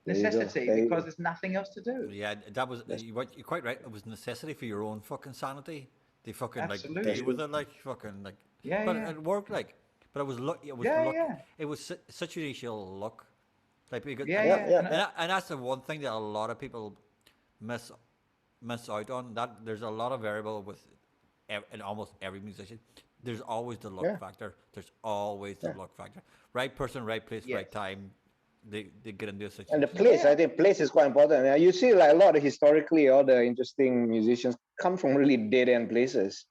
Necessity, because there's nothing else to do. Yeah, that was you're quite right. It was necessity for your own fucking sanity. They fucking like deal with it like fucking like. But it worked like. But it was luck. It was luck. It was situational luck. Like because, and that's the one thing that a lot of people miss out on. That there's a lot of variable with in almost every musician. There's always the luck factor. There's always the luck factor. Right person, right place, right time. They get into a situation. And the place, I think place is quite important. You see, like a lot of historically, all the interesting musicians come from really dead end places.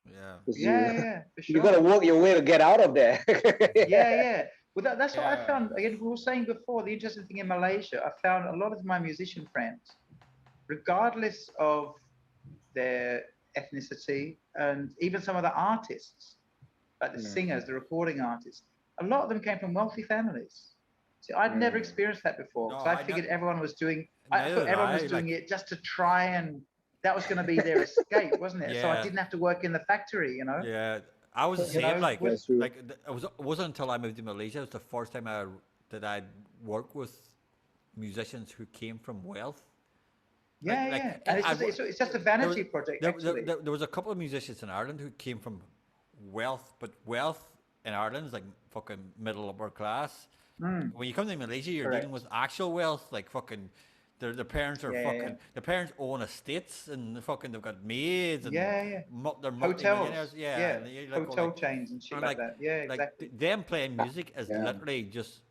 For sure. You got to work your way to get out of there. Well, that's what I found. Again, we were saying before, the interesting thing in Malaysia, I found a lot of my musician friends, regardless of their ethnicity, and even some of the artists, like the singers, the recording artists, a lot of them came from wealthy families. See, I'd never experienced that before. No, So I figured everyone was doing. I Neither thought did everyone I, was doing like- it just to try and that was going to be their escape, wasn't it? So I Yeah. didn't have to work in the factory, you know. Yeah, I was the You know, same. Like, That's true. it wasn't until I moved to Malaysia. It was the first time that I'd worked with musicians who came from wealth. Yeah, Like, yeah. And it's just a vanity project, actually. There was a couple of musicians in Ireland who came from wealth, but wealth in Ireland is like fucking middle upper class. When you come to Malaysia, you're dealing with actual wealth, like fucking. Their parents are fucking. The parents own estates and fucking they've got maids and they're Hotels. multi-millionaires. Yeah, and you're like, Hotel chains and shit and like that. Yeah, like exactly. them playing music is literally just.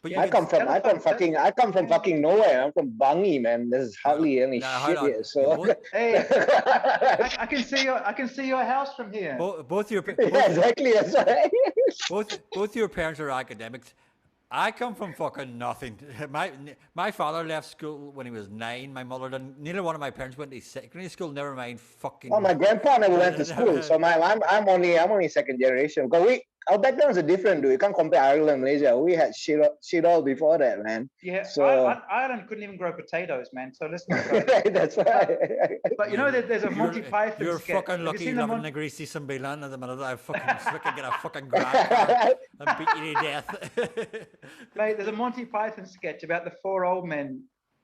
But I come from fucking nowhere. I'm from Bangi, man. There's hardly any shit here. So Hey, I can see your house from here. both your yeah, exactly. That's right. both your parents are academics. I come from fucking nothing. My father left school when he was 9. My mother didn't. Neither one of my parents went to secondary school. Never mind fucking. Oh, my grandpa never went to school, so I'm only second generation. Because our backgrounds are different, dude. You can't compare Ireland and Malaysia. We had shit all before that, man. Yeah, so Ireland couldn't even grow potatoes, man. So let's not go there. That's right. But you know that there's a Monty Python You're sketch. fucking Have you lucky seen the living in the greasy Sambilan at the minute. I fucking get a fucking grab car and beat you to death. Mate, there's a Monty Python sketch about the 4 old men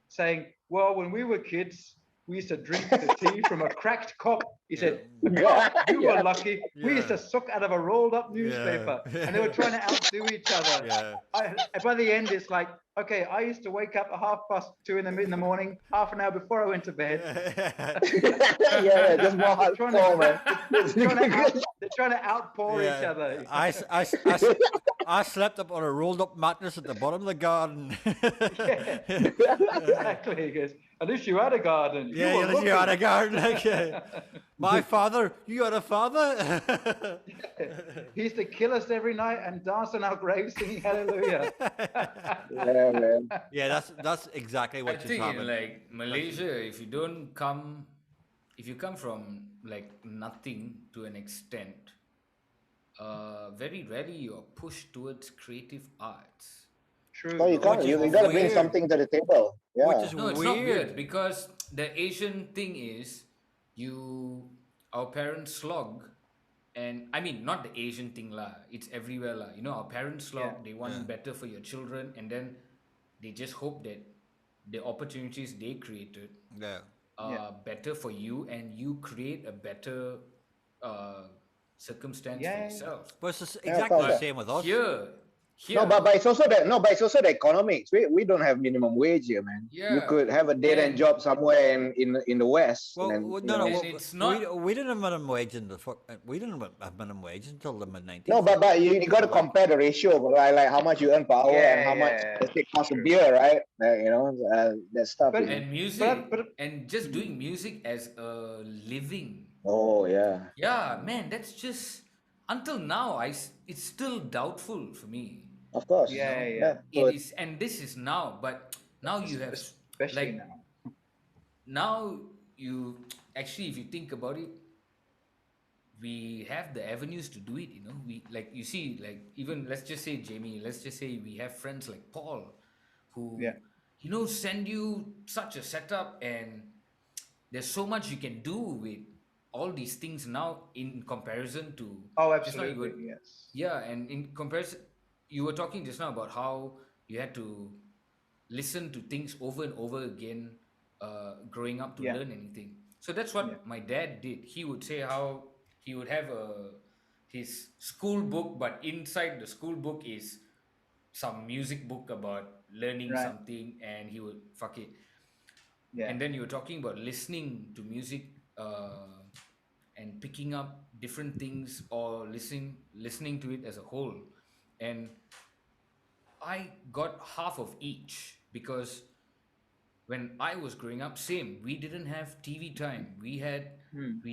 saying, "Well, when we were kids, we used to drink the tea from a cracked cop." He said, "Oh, you were lucky. We used to suck out of a rolled up newspaper." And they were trying to outdo each other. Yeah. By the end, it's like, okay, I used to wake up at 2:30 in the morning, half an hour before I went to bed. Yeah, just more hardcore, man. They're trying to outpour each other. I slept up on a rolled up mattress at the bottom of the garden. Exactly. He goes, "At least you had a garden." Yeah, at least you had a garden. Like, my father, you had a father. He used to kill us every night and dance on our graves singing hallelujah. Yeah, man. Yeah, that's exactly what I just think happened. in like Malaysia, if you come from like nothing to an extent, very rarely you are pushed towards creative arts. True. No, you can't. You gotta bring weird. something to the table. Yeah. Which is No, it's weird. not weird because the Asian thing is our parents slog, and I mean not the Asian thing lah. It's everywhere lah. You know, our parents slog. They want better for your children, and then they just hope that the opportunities they created Yeah. are better for you, and you create a better circumstance for yourself. But it's just Yeah, exactly the but same with us. Here, No, but it's also the economics. We don't have minimum wage here, man. You Yeah. could have a dead end job somewhere in the west. Well, and, no, you no, know. well, And it's not- we didn't have minimum wage in the we didn't have minimum wage until the mid-90s. No, but you got to compare the ratio, right? Like how much you earn per hour and how much it costs a beer, right? You know, that stuff. But- is- And music, but- and just doing music as a living. oh yeah. Yeah, man, that's just until now. It's still doubtful for me. Of course. Yeah. So It is, and this is now, but now you have Especially like now. now you actually, if you think about it, we have the avenues to do it. You know, we like you see, like even let's just say Jamie, let's just say we have friends like Paul, who send you such a setup, and there's so much you can do with all these things now in comparison to Oh, just now you absolutely. were- Yes. yeah, and in comparison, you were talking just now about how you had to listen to things over and over again, growing up to learn anything. So that's what my dad did. He would say how he would have his school book, but inside the school book is some music book about learning Right. something, and he would fuck it. Yeah. And then you were talking about listening to music and picking up different things or listening to it as a whole. And I got half of each because when I was growing up, same, we didn't have TV time. We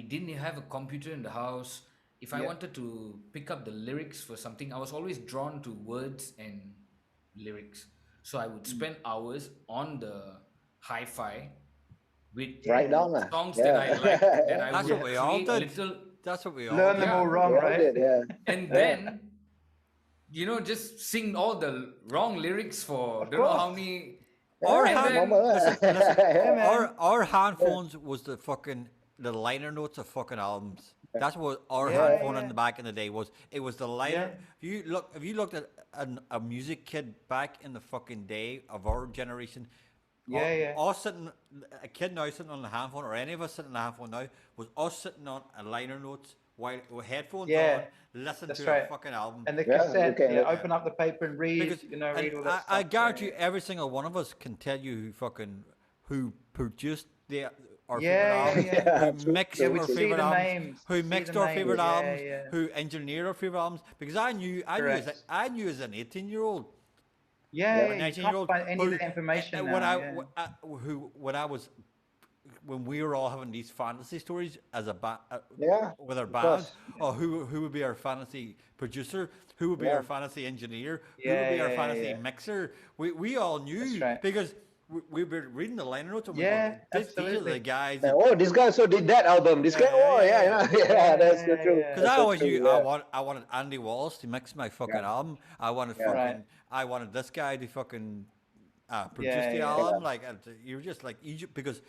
didn't have a computer in the house. If I wanted to pick up the lyrics for something, I was always drawn to words and lyrics. So I would spend hours on the hi-fi with Write down lah. songs Yeah. that I liked, that I That's would what we all create did. little, That's what we all Learn did. them all wrong, Yeah, right? yeah. and then just sing all the wrong lyrics for Of don't know course. how many. Our Yeah, hand, normal. listen, Yeah, man. our handphones was the liner notes of fucking albums. That's what our Yeah, handphone in yeah, the back in the day was. It was the liner. yeah, If you looked at a music kid back in the fucking day of our generation, yeah, yeah. us sitting, a kid now sitting on the handphone, or any of us sitting on the handphone now, was us sitting on a liner notes while with headphones on, Yeah, listen that's to a right. fucking album. And the yeah, you cassette, can. yeah, open up the paper and read, Because read all that I stuff. guarantee you, every single one of us can tell you who produced our favorite Yeah, yeah, albums, yeah. Yeah, who true, mixed Yeah, true, we'd our true. see favorite the albums, names, who see mixed the our names. favorite Yeah, albums, yeah. who engineered our favorite albums. Because Correct. I knew as an 18-year-old Yeah, Yeah, or yeah. You 19 year can't old find any of who that information when now. Yeah. when I was when we were all having these fantasy stories as yeah, with our of band, course. or who would be our fantasy producer, who would be Yeah. our fantasy engineer, who would Yeah, be our yeah, yeah, fantasy yeah. mixer. We all That's knew right. because we were reading the liner notes and we go, Yeah, these are the absolutely. guys Yeah, that. oh, this guy also did that album. This guy, oh yeah, yeah, that's Yeah, so yeah, true. Because yeah. I That's so always knew true. Yeah, I wanted Andy Wallace to mix my fucking yeah, album. yeah, Right. I wanted this guy to fucking produce Yeah, the yeah. yeah. album. Like you were just like Egypt because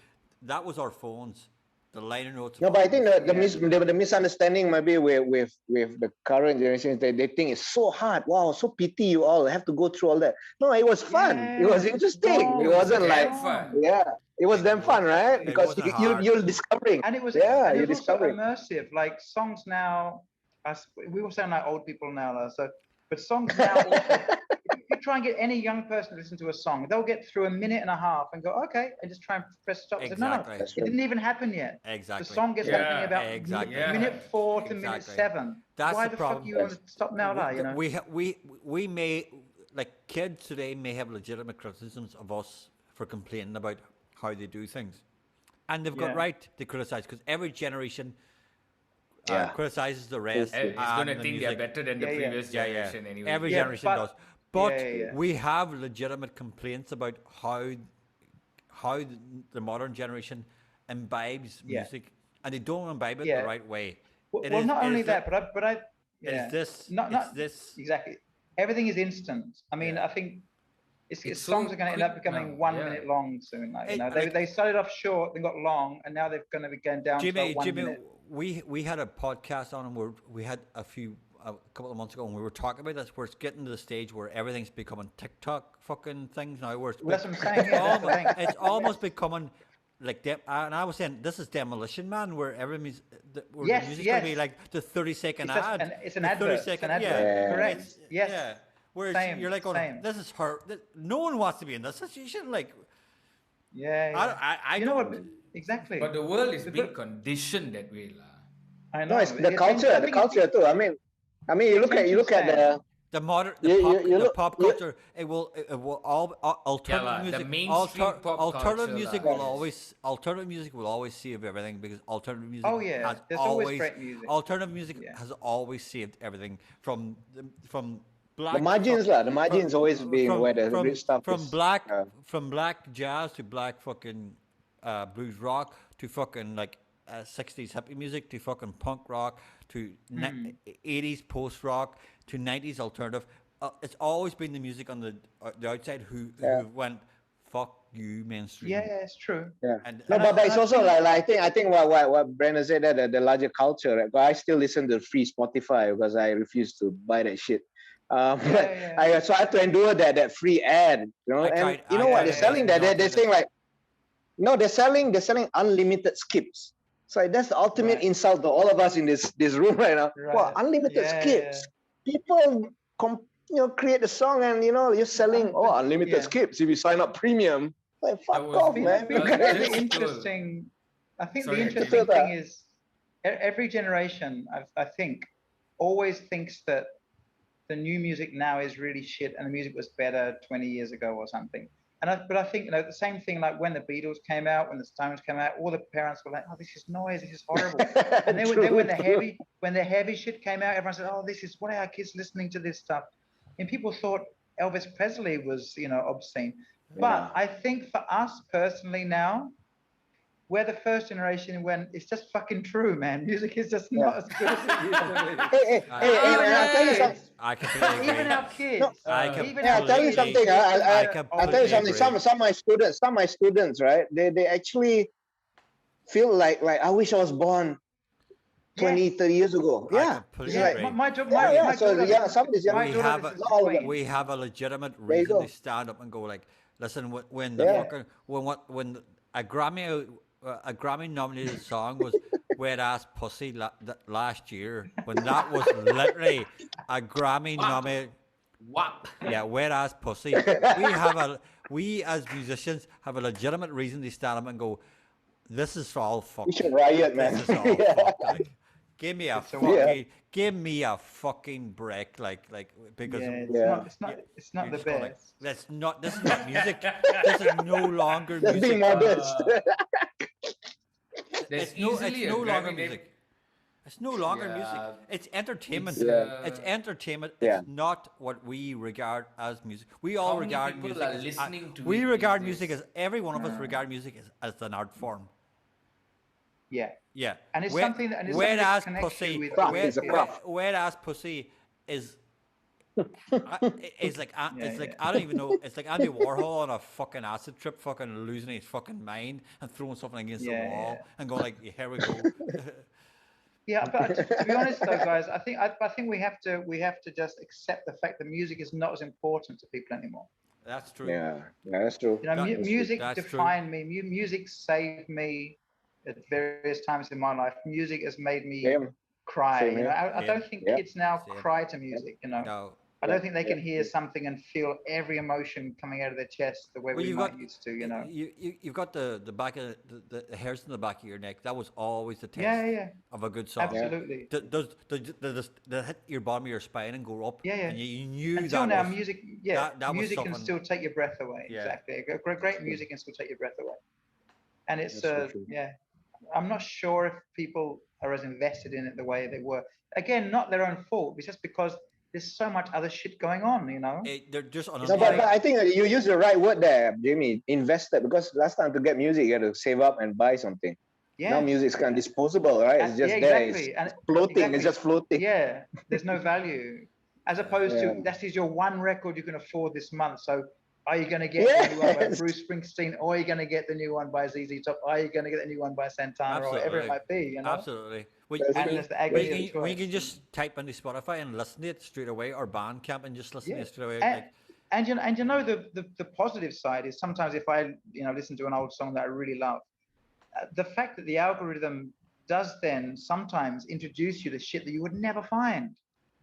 that was our phones, the liner notes of No, but I think albums. Yeah. the misunderstanding maybe with the current generation is they think it's so hard. Wow, so pity you all have to go through all that. No, it was fun. It was Yeah. interesting. It It Wrong. was wasn't It's like damn wrong. fun. yeah, it was damn fun, right? It Because wasn't hard. you're discovering. And it was Yeah, and it you're was also discovering. immersive. Like songs now, we all sound like old people now, so but songs now also. If you try and get any young person to listen to a song, they'll get through a minute and a half and go, okay, and just try and press stop. I said, no, Exactly. That's it true. didn't even happen yet. The Exactly. song gets happening Yeah. about Exactly. minute Yeah. 4 to minute Exactly. 7. That's Why the the fuck problem. you want to stop now, We may like kids today may have legitimate criticisms of us for complaining about how they do things, and they've got Yeah. right to criticize because every generation Yeah. criticizes the rest. true. It's gonna the think they're music. better than the Yeah, yeah. previous Yeah, yeah. generation anyway. Every Yeah, generation but- does. But yeah, yeah. we have legitimate complaints about how the modern generation imbibes Yeah. music, and they don't imbibe it Yeah. the right way. Well, It well, is- not it only is that, the- but I It yeah. is this. Not it's this. exactly. Everything is instant. I mean, Yeah. I think It's songs so are going to end up quick becoming now, 1 yeah. minute long soon. Like- They started off short, then got long, and now they're going to be going down to Jimmy, about 1 Jimmy, minute. we had a podcast on, and we had a couple of months ago, and we were talking about this. Where it's getting to the stage where everything's becoming TikTok fucking things now. Where it's Well, that's what I'm saying. Yeah, that's the thing. it's almost becoming like and I was saying this is Demolition Man, where where Yes, the music's yes. gonna be like the 30-second It's just ad. it's an The advert. 30 It's an second, advert. yeah. Correct. It's- Yes. Yeah. Whereas Same, you're like, going, same. this is her. No one wants to be in this situation. Like, Yeah. yeah. I You know what? don't- Exactly. But the world is But- being conditioned that way, lah. I know. No, it's the I culture. The think culture too. I mean, you look at attention The modern, You the look- pop you- culture, it will all alternative lah, the music. mainstream pop alternative culture music lah, will yes. alternative music will always save everything because alternative music. Oh, yeah, has there's always great music. Alternative music Yeah. has always saved everything from black. the margins, from- the margins always being where the rich stuff from is. black Yeah. from black jazz to black fucking blues rock to fucking like 60s hippie music to fucking punk rock to 80s post rock to 90s alternative. It's always been the music on the outside who went fuck you mainstream. Yeah, it's true. Yeah. And, No, and but it's I also think- like I think what Brandon said that the larger culture. Right? But I still listen to free Spotify because I refuse to buy that shit. But yeah. so I have to endure that free ad. You know, I and tried- you I know what tried they're it. selling that Not they're with saying it. like no, they're selling unlimited skips. So that's the ultimate Right. insult to all of us in this room right now. Right. Wow, unlimited Yeah, skips. People create a song and you're selling unlimited Yeah. skips if you sign up premium. Like fuck was off, being- man. that was I think That's the cool. interesting. I think Sorry, the Jimmy. interesting thing is every generation. I think always thinks that the new music now is really shit and the music was better 20 years ago or something. But I think the same thing like when the Beatles came out, when the Stones came out, all the parents were like, "Oh, this is noise, this is horrible." And then when the heavy shit came out, everyone said, "Oh, this is why are kids listening to this stuff?" And people thought Elvis Presley was obscene. But I think for us personally now, we're the first generation when it's just fucking true, man. Music is just not as good as it used to be. I'll tell you something. I completely agree. Even our kids, even I'll our tell you kids, something. I'll tell you something. agree. Some of my students, right? They actually feel like I wish I was born 20, 30 years ago. I completely agree. my daughter, some of these young my we daughter have listens not to all of them. Queen. we have a legitimate There you reason go. to stand up and go like, listen, when the Yeah. fucking when a Grammy nominated song was "Wet Ass Pussy" last year, when that was literally a Grammy nominated. Wap. Yeah, wet ass pussy. We as musicians have a legitimate reason to stand up and go, this is all fucked. We should riot, man. This is all fucked. Like, give me a fucking break, because It's not you're the just going best. like, this is not music. This is no longer Let's be music. modest. There's It's no easily a longer Grammy music. It's no longer music. Yeah. It's entertainment. It's, It's entertainment. Yeah. It's not what we regard as music. We all How many regard people music are as listening to we it regard these music days? as every one of us regard music as an art form. Yeah. Yeah. And it's Wet- something that- and it's wet something that ass connects you pussy. with- Craft, Wet, it's a craft. wet ass pussy is. It's like I don't even know. It's like Andy Warhol on a fucking acid trip, fucking losing his fucking mind and throwing something against the wall and going like, "Here we go." Yeah, but to be honest though, guys, I think we have to just accept the fact that music is not as important to people anymore. That's true. Yeah, that's true. You know, That's true. music That's true. defined me. Music saved me at various times in my life. Music has made me Same. cry. Same You know, here. I don't think Yeah. kids now Same. cry to music. You know, No. I don't think they can Yeah. hear something and feel every emotion coming out of their chest the way Well, we you've might got used to. You know. you've got the back of the hairs in the back of your neck. That was always the test Yeah. of a good song. Absolutely. Does hit your bottom of your spine and go up? Yeah. And you knew Until that now, was, music, that was music can something- still take your breath away. Yeah. Exactly. Great music can still take your breath away. And it's That's so true. I'm not sure if people are as invested in it the way they were. Again, not their own fault. It's just because there's so much other shit going on. You know. they're just No, unemployed. but I think that you use the right word there, Jimmy. Invested, because last time to get music, you had to save up and buy something. Yeah. Now music's kind of disposable, right? It's just yeah, there. exactly. It's floating. Exactly. It's just floating. Yeah. There's no value. As opposed to Yeah. that is your one record you can afford this month. So are you going to get the new one by Yes. Bruce Springsteen, or are you going to get the new one by ZZ Top? Or are you going to get the new one by Santana, or whatever it Absolutely. might be? You know. Absolutely. And there's the agony of We choice. can just type into Spotify and listen to it straight away, or Bandcamp and just listen to it straight away. And, Like, and you know the positive side is sometimes if I listen to an old song that I really love, the fact that the algorithm does then sometimes introduce you to shit that you would never find.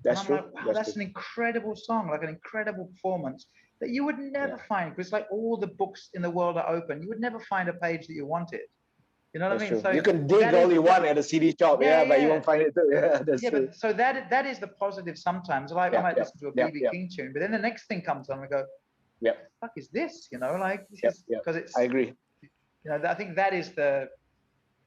That's and I'm true. like, wow, that's true. an incredible song, like an incredible performance that you would never find, because like all the books in the world are open. You would never find a page that you wanted. You know what That's I mean? true. So You can dig that all is- you want at a CD shop, Yeah, but you yeah. won't find it too. Yeah, that's yeah, true. but so that is the positive sometimes. Like I Yeah, might yeah, listen to a yeah, BB yeah. King tune, but then the next thing comes on and I go, Yeah, fuck is this? You know, like this yeah, is yeah. because it's I agree. I think that is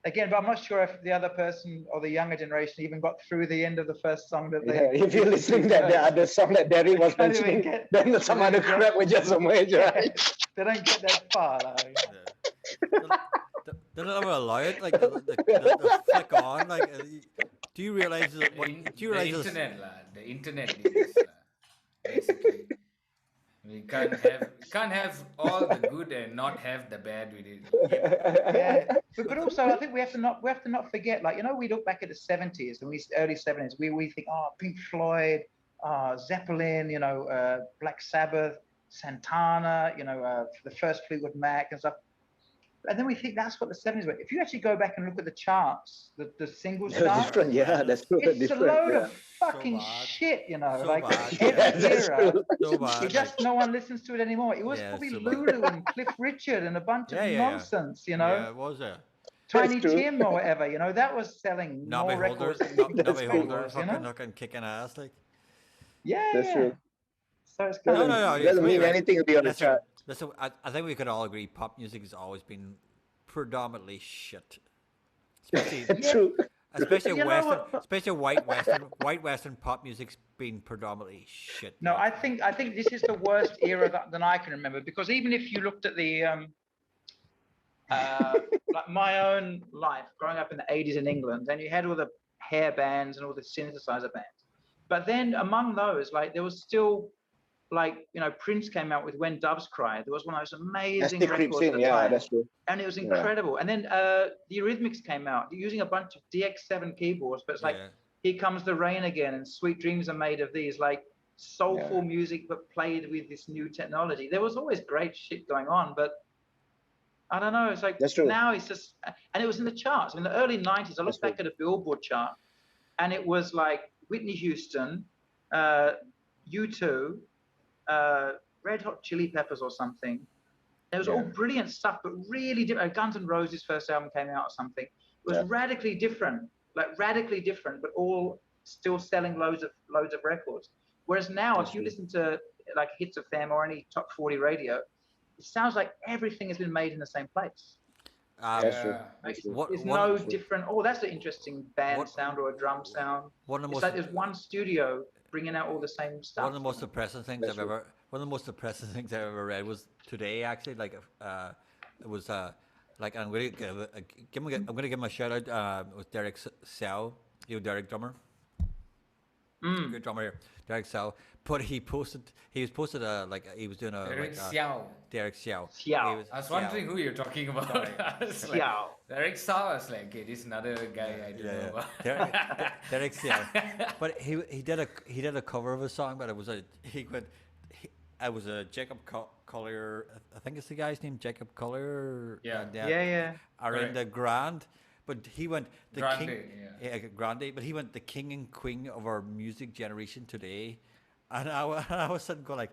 again, but I'm not sure if the other person or the younger generation even got through the end of the first song that they. Yeah, if you're listening that the other song that Derry was Can't even mentioning, get- then some they other don't get- crap will just emerge, right? They don't get that far. Like. they don't ever allow it. Like the flick on. Like, do you realize that? Do you realize the this- internet, the internet needs, basically. We can't have all the good and not have the bad with it. Yeah, but also I think we have to not forget, like, we look back at the 70s and early 70s, we think, oh, Pink Floyd, Zeppelin, Black Sabbath, Santana, the first Fleetwood Mac and stuff. And then we think that's what the 70s were. If you actually go back and look at the charts, the singles They're chart, different, yeah, that's true. it's a different, load yeah. of fucking bad. shit, So like bad. every Yeah, that's era. true. so bad? It just no one listens to it anymore. It was Yeah, probably so bad. Lulu and Cliff Richard and a bunch of Yeah. nonsense, Yeah, it was there. Tiny That's true. Tim or whatever, that was selling Nobby more holders, records. nobby Cliff holders, was, fucking kicking ass. Like, Yeah, That's yeah. true. So it's kind Doesn't, of no, doesn't mean right. anything to be on the Listen, chart. listen. I think we could all agree pop music has always been predominantly shit, especially True. especially You know Western, what? especially white Western pop music's been predominantly shit. No, like. I think this is the worst era than I can remember, because even if you looked at the like my own life growing up in the 80s in England, and you had all the hair bands and all the synthesizer bands. But then among those, like there was still like, you know, Prince came out with When Doves Cry. There was one of those amazing records at the time. That's true. And it was incredible. And then the Eurythmics came out using a bunch of DX7 keyboards, but it's like Here Comes the Rain Again and Sweet Dreams Are Made of These, like soulful music but played with this new technology. There was always great shit going on, but I don't know, it's like now it's just, and it was in the charts. In the early 90s, I looked back at a Billboard chart and it was like Whitney Houston, U2, Red Hot Chili Peppers or something. It was all brilliant stuff, but really different. Guns N' Roses' first album came out or something. It was radically different, but all still selling loads of records. Whereas now, if you listen to like Hits FM or any top 40 radio, it sounds like everything has been made in the same place. That's true. There's no different. Oh, that's an interesting band sound or a drum sound. It's like there's one studio bringing out all the same stuff. One of the most depressing things I've ever read was today, actually. Like, it was like I'm going to give him a shout out. It was Derek Sell, Derek drummer. Good drummer here, Derek Sell. But he was doing a Derek Xiao. Derek Xiao. I was wondering who you're talking about. Xiao. Derek Xiao. I was like, okay, this is another guy I don't know about. Derek Xiao. But he did a cover of a song, but it was a Jacob Collier. I think it's the guy's name, Jacob Collier. Arinda Grand. But he went Grande. But he went the king and queen of our music generation today, and I was sitting going like,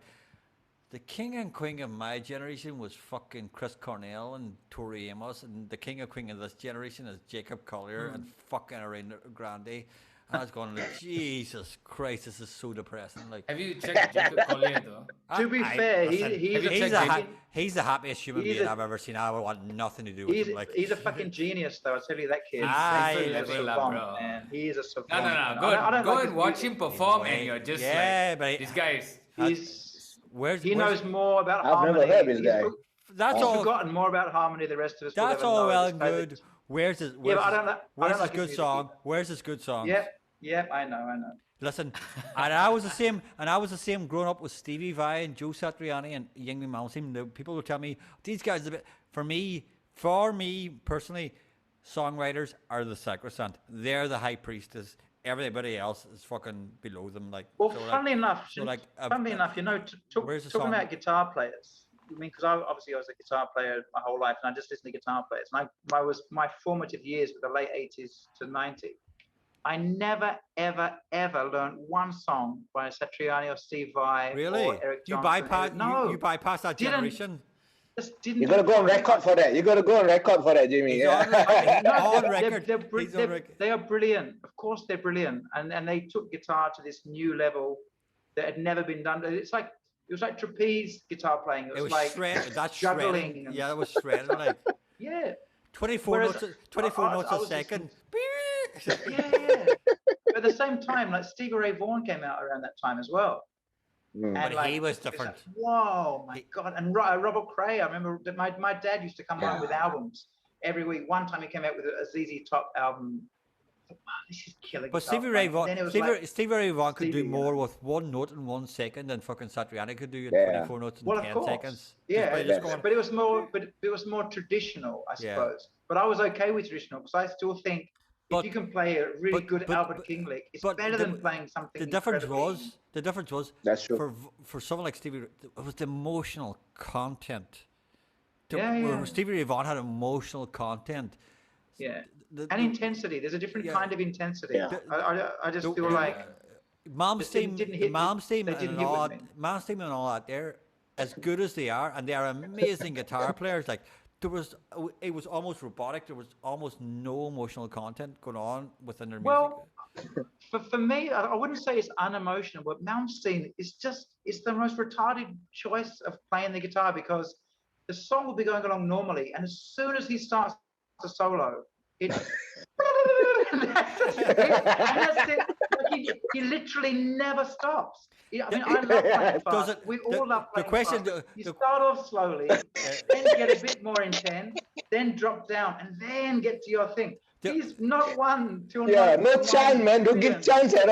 the king and queen of my generation was fucking Chris Cornell and Tori Amos, and the king and queen of this generation is Jacob Collier and fucking Arinda Grande. And I was going like, Jesus Christ, this is so depressing. Like, have you checked Jacob Collier though? To be fair, he's the happiest human being I've ever seen. I would want nothing to do with him. Like, he's a fucking genius, though. I tell you that kid. He's a savant, man. He is a savant. No. Go and watch him perform, and you're just like, this guy's. He knows more about harmony. I've never heard this guy. He's forgotten more about harmony than the rest of us. That's all well and good. Where's his good song? Where's his good song? Yep, I know. Listen, and I was the same growing up with Stevie Vai and Joe Satriani and Yingling Malmsteen. The people would tell me these guys are for me personally, songwriters are the sacrosanct. They're the high priestess. Everybody else is fucking below them. Like, well, funnily enough, you know, talking about guitar players. I mean, because I was a guitar player my whole life, and I just listened to guitar players. And my formative years were the late 80s to 90s. I never, ever, ever learned one song by Satriani or Steve Vai or Eric Johnson. You bypassed that generation. You got to go on record for that. Jimmy. On record. They are brilliant. Of course, they're brilliant, and they took guitar to this new level that had never been done. It was like trapeze guitar playing. It was like juggling. Yeah, it was shredded. Like 24 notes a second. Yeah. But at the same time, like Stevie Ray Vaughan came out around that time as well. And but like, he was different. Like, whoa, my God. And Robert Cray, I remember that my dad used to come home with albums every week. One time he came out with a ZZ Top album. Wow, this is killing. But Stevie Ray Vaughan could do more with one note in 1 second than fucking Satriani could do in 24 notes in 10 seconds. But it was more traditional, I suppose. But I was okay with traditional because I still think if you can play a really good Albert King lick, it's better than playing something. The difference was that's true. For someone like Stevie, it was the emotional content. Stevie Ray Vaughan had emotional content. Yeah. And intensity. There's a different kind of intensity. Yeah. I just feel like Malmsteen and all that, they're as good as they are, and they are amazing guitar players. Like it was almost robotic. There was almost no emotional content going on within their music. Well, for me, I wouldn't say it's unemotional, but Malmsteen it's the most retarded choice of playing the guitar because the song will be going along normally, and as soon as he starts the solo, it's that's it. Like he he literally never stops. I mean, I love playing fast. We all love playing fast. You start off slowly, then get a bit more intense, then drop down, and then get to your thing. He's not one to no chance, man. Don't give chance at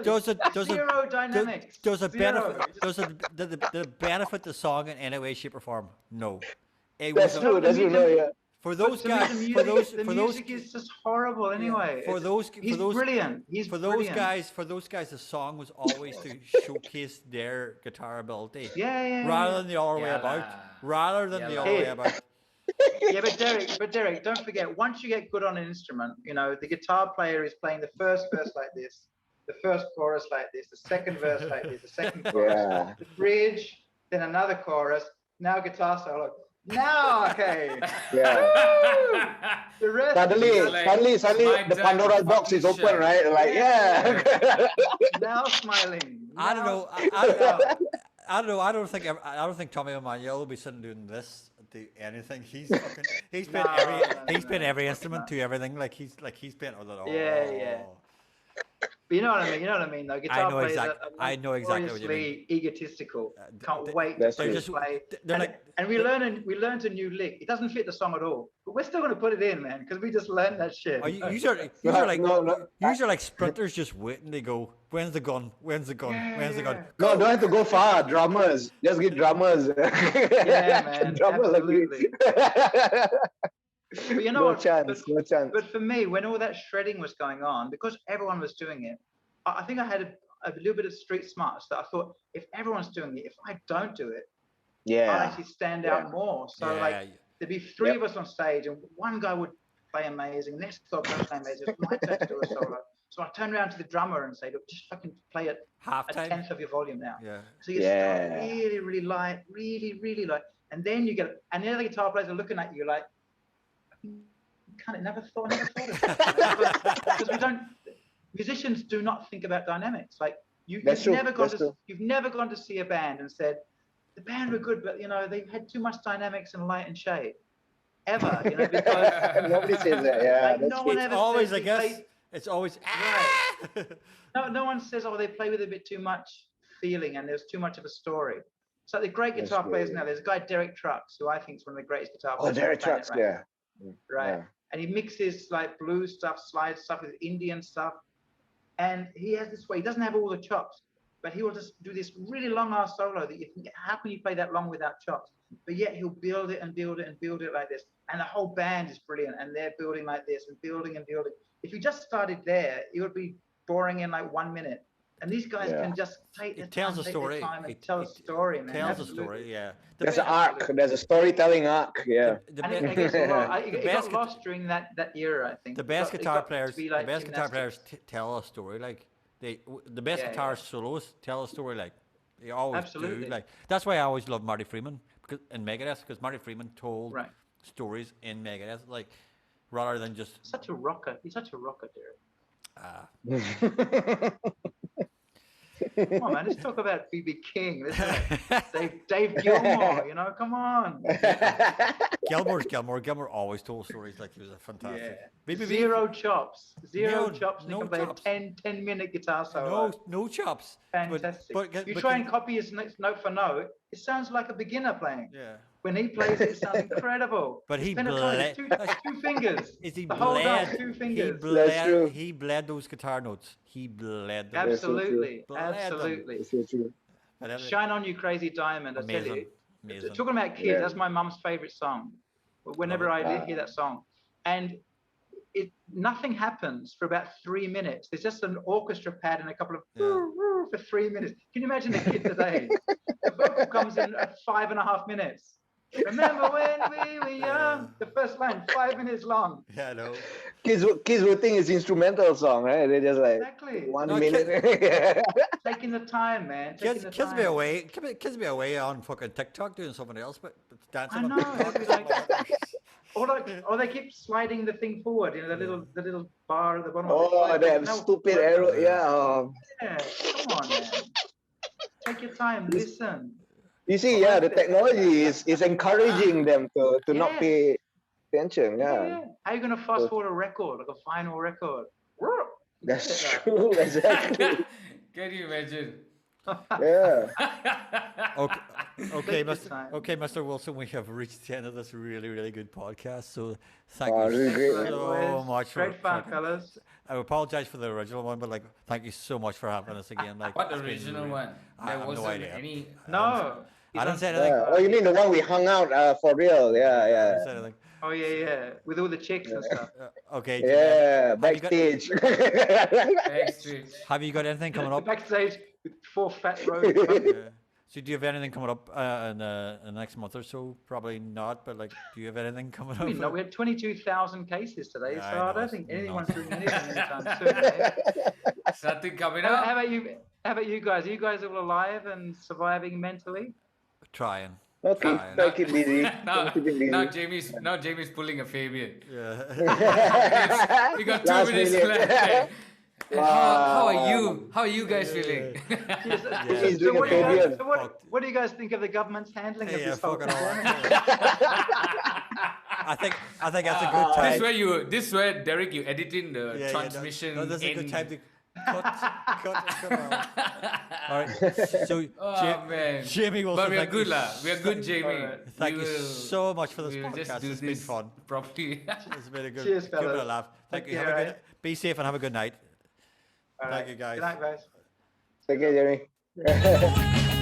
all. Zero dynamics. Does it the benefit the song in any way, shape, or form? No. That's true. Yeah. For those guys, the music is just horrible anyway. He's brilliant. For those guys, the song was always to showcase their guitar ability. Rather than the other way about. Yeah, but Derek, don't forget, once you get good on an instrument, the guitar player is playing the first verse like this, the first chorus like this, the second verse like this, the second chorus, the bridge, then another chorus, now guitar solo. Now, okay. Yeah. The rest suddenly the Pandora's box is open, right? Like, now smiling. I don't know. I don't think Tommy Emmanuel will be sitting doing this. Do anything. He's been every instrument to everything. He's been all. Yeah. But you know what I mean. Though guitar players I know exactly what you mean. Egotistical. Can't wait to play. And we learned a new lick. It doesn't fit the song at all, but we're still going to put it in, man, because we just learned that shit. Usually like sprinters just waiting. They go, when's the gun? When's the gun? When's the gun? No, don't have to go far. Drummers, just get drummers. Yeah, man. Absolutely. But you know no chance. But for me, when all that shredding was going on, because everyone was doing it, I think I had a little bit of street smarts that I thought, if everyone's doing it, if I don't do it, I'd actually stand out more. So there'd be three of us on stage, and one guy would play amazing, next guy would play amazing. It's my turn to do a solo. So I turn around to the drummer and say, look, just fucking play it a tenth of your volume now. Yeah. So you start really, really light, really, really light, and then you get, and the other guitar players are looking at you like, I never thought of it. Because musicians do not think about dynamics. Like you've never gone to see a band and said, the band were good, but they've had too much dynamics and light and shade. Ever, because nobody says that. Yeah, no one ever always, says I guess. It's always No one says, they play with a bit too much feeling and there's too much of a story. So the great guitar players now, there's a guy, Derek Trucks, who I think is one of the greatest guitar players. Oh, Derek Trucks, right? Right. And he mixes like blues stuff, slide stuff with Indian stuff. And he has this way, he doesn't have all the chops, but he will just do this really long ass solo that you think, how can you play that long without chops? But yet he'll build it and build it and build it like this. And the whole band is brilliant. And they're building like this and building and building. If you just started there, it would be boring in like 1 minute. And these guys can just take the time, tell a story, man. Tells a story, yeah. There's an arc. There's a storytelling arc, yeah. It got lost during that era, I think. The best guitar players tell a story. Like the best guitar soloists tell a story. Like they always do. Like that's why I always love Marty Freeman in Megadeth, because Marty Freeman told stories in Megadeth, like rather than just such a rocker. He's such a rocker, Derek. Come on, man. Let's talk about BB King. Dave Gilmour. Come on. Gilmour always told stories like he was a fantastic. Yeah. Zero chops. Zero chops. No, he can play a 10-minute guitar solo. No chops. Fantastic. You try and copy his note for note, it sounds like a beginner playing. Yeah. When he plays it sounds incredible. But he bled. Two fingers. He bled. 2 fingers. He bled those guitar notes. He bled them. Absolutely. Absolutely. It's so true. Shine On You Crazy Diamond. I tell you. Talking about kids, that's my mum's favorite song. Whenever I hear that song. And nothing happens for about 3 minutes. There's just an orchestra pad and a couple of for 3 minutes. Can you imagine the kid today? The vocal comes in at 5.5 minutes. Remember when we were young? The first line, 5 minutes long. Yeah, I know. Kids will think it's instrumental song, right? They're just like 1 minute. Taking the time, man. Kids be away on fucking TikTok doing something else, but dancing. I know. Or they keep sliding the thing forward, the little bar at the bottom. Oh, that stupid arrow. Yeah. Yeah. Come on, man. Take your time. Listen. You see, the technology is encouraging them to not pay attention. Yeah. How are you gonna fast forward a record, like a vinyl record? That's true. Exactly. Can you imagine? Yeah. Okay, okay, Take your Mr. time. Okay, Mr. Wilson, we have reached the end of this really, really good podcast. So thank Oh, you really great, man. so Boys, much great fun, for. fellas. I apologize for the original one, but like, thank you so much for having us again. Like, What it's been original one? I There have no wasn't idea. any. No. I didn't say he's anything. Oh, you mean the one we hung out for real? Yeah, I yeah. didn't say anything. Oh yeah, with all the chicks and stuff. Okay, Jimmy, Yeah, have you got backstage. Backstage. have you got anything coming up? Backstage with 4 fat rows. So do you have anything coming up in the next month or so? Probably not, but like, do you have anything coming I mean, up? we had 22,000 cases today, Yeah, so I I know, don't it's think anyone's nuts. doing anything anytime soon. Eh? Something coming How up. about you? How about you guys? Are you guys all alive and surviving mentally? Trying. Okay, Trying. try to keep busy. now, Keep it busy. now Jamie's pulling a Fabian. Yeah. We got 2 Last minutes minute. left. And how are Wow. you? How are you guys feeling? Yes, He's so doing a what do you guys, Fabian. so what do you guys think of the government's handling of Yeah, this whole fucking all pandemic? right. I think that's a good time. This where Derek you edit in the Yeah, transmission. no, that's a good end. time to cut out. All right. So, Oh man, Jamie Wilson, but we are thank good you lah. We are good, Jamie. Alright. Thank We you will- so much for this we'll just podcast. do It's been this fun. properly. It's been a good, Cheers, good bit fellas. of laugh. Thank Take you. care, Have a good. alright? Be safe and have a good night. All Thank right. you, guys. Good night, guys. Take care, Jeremy.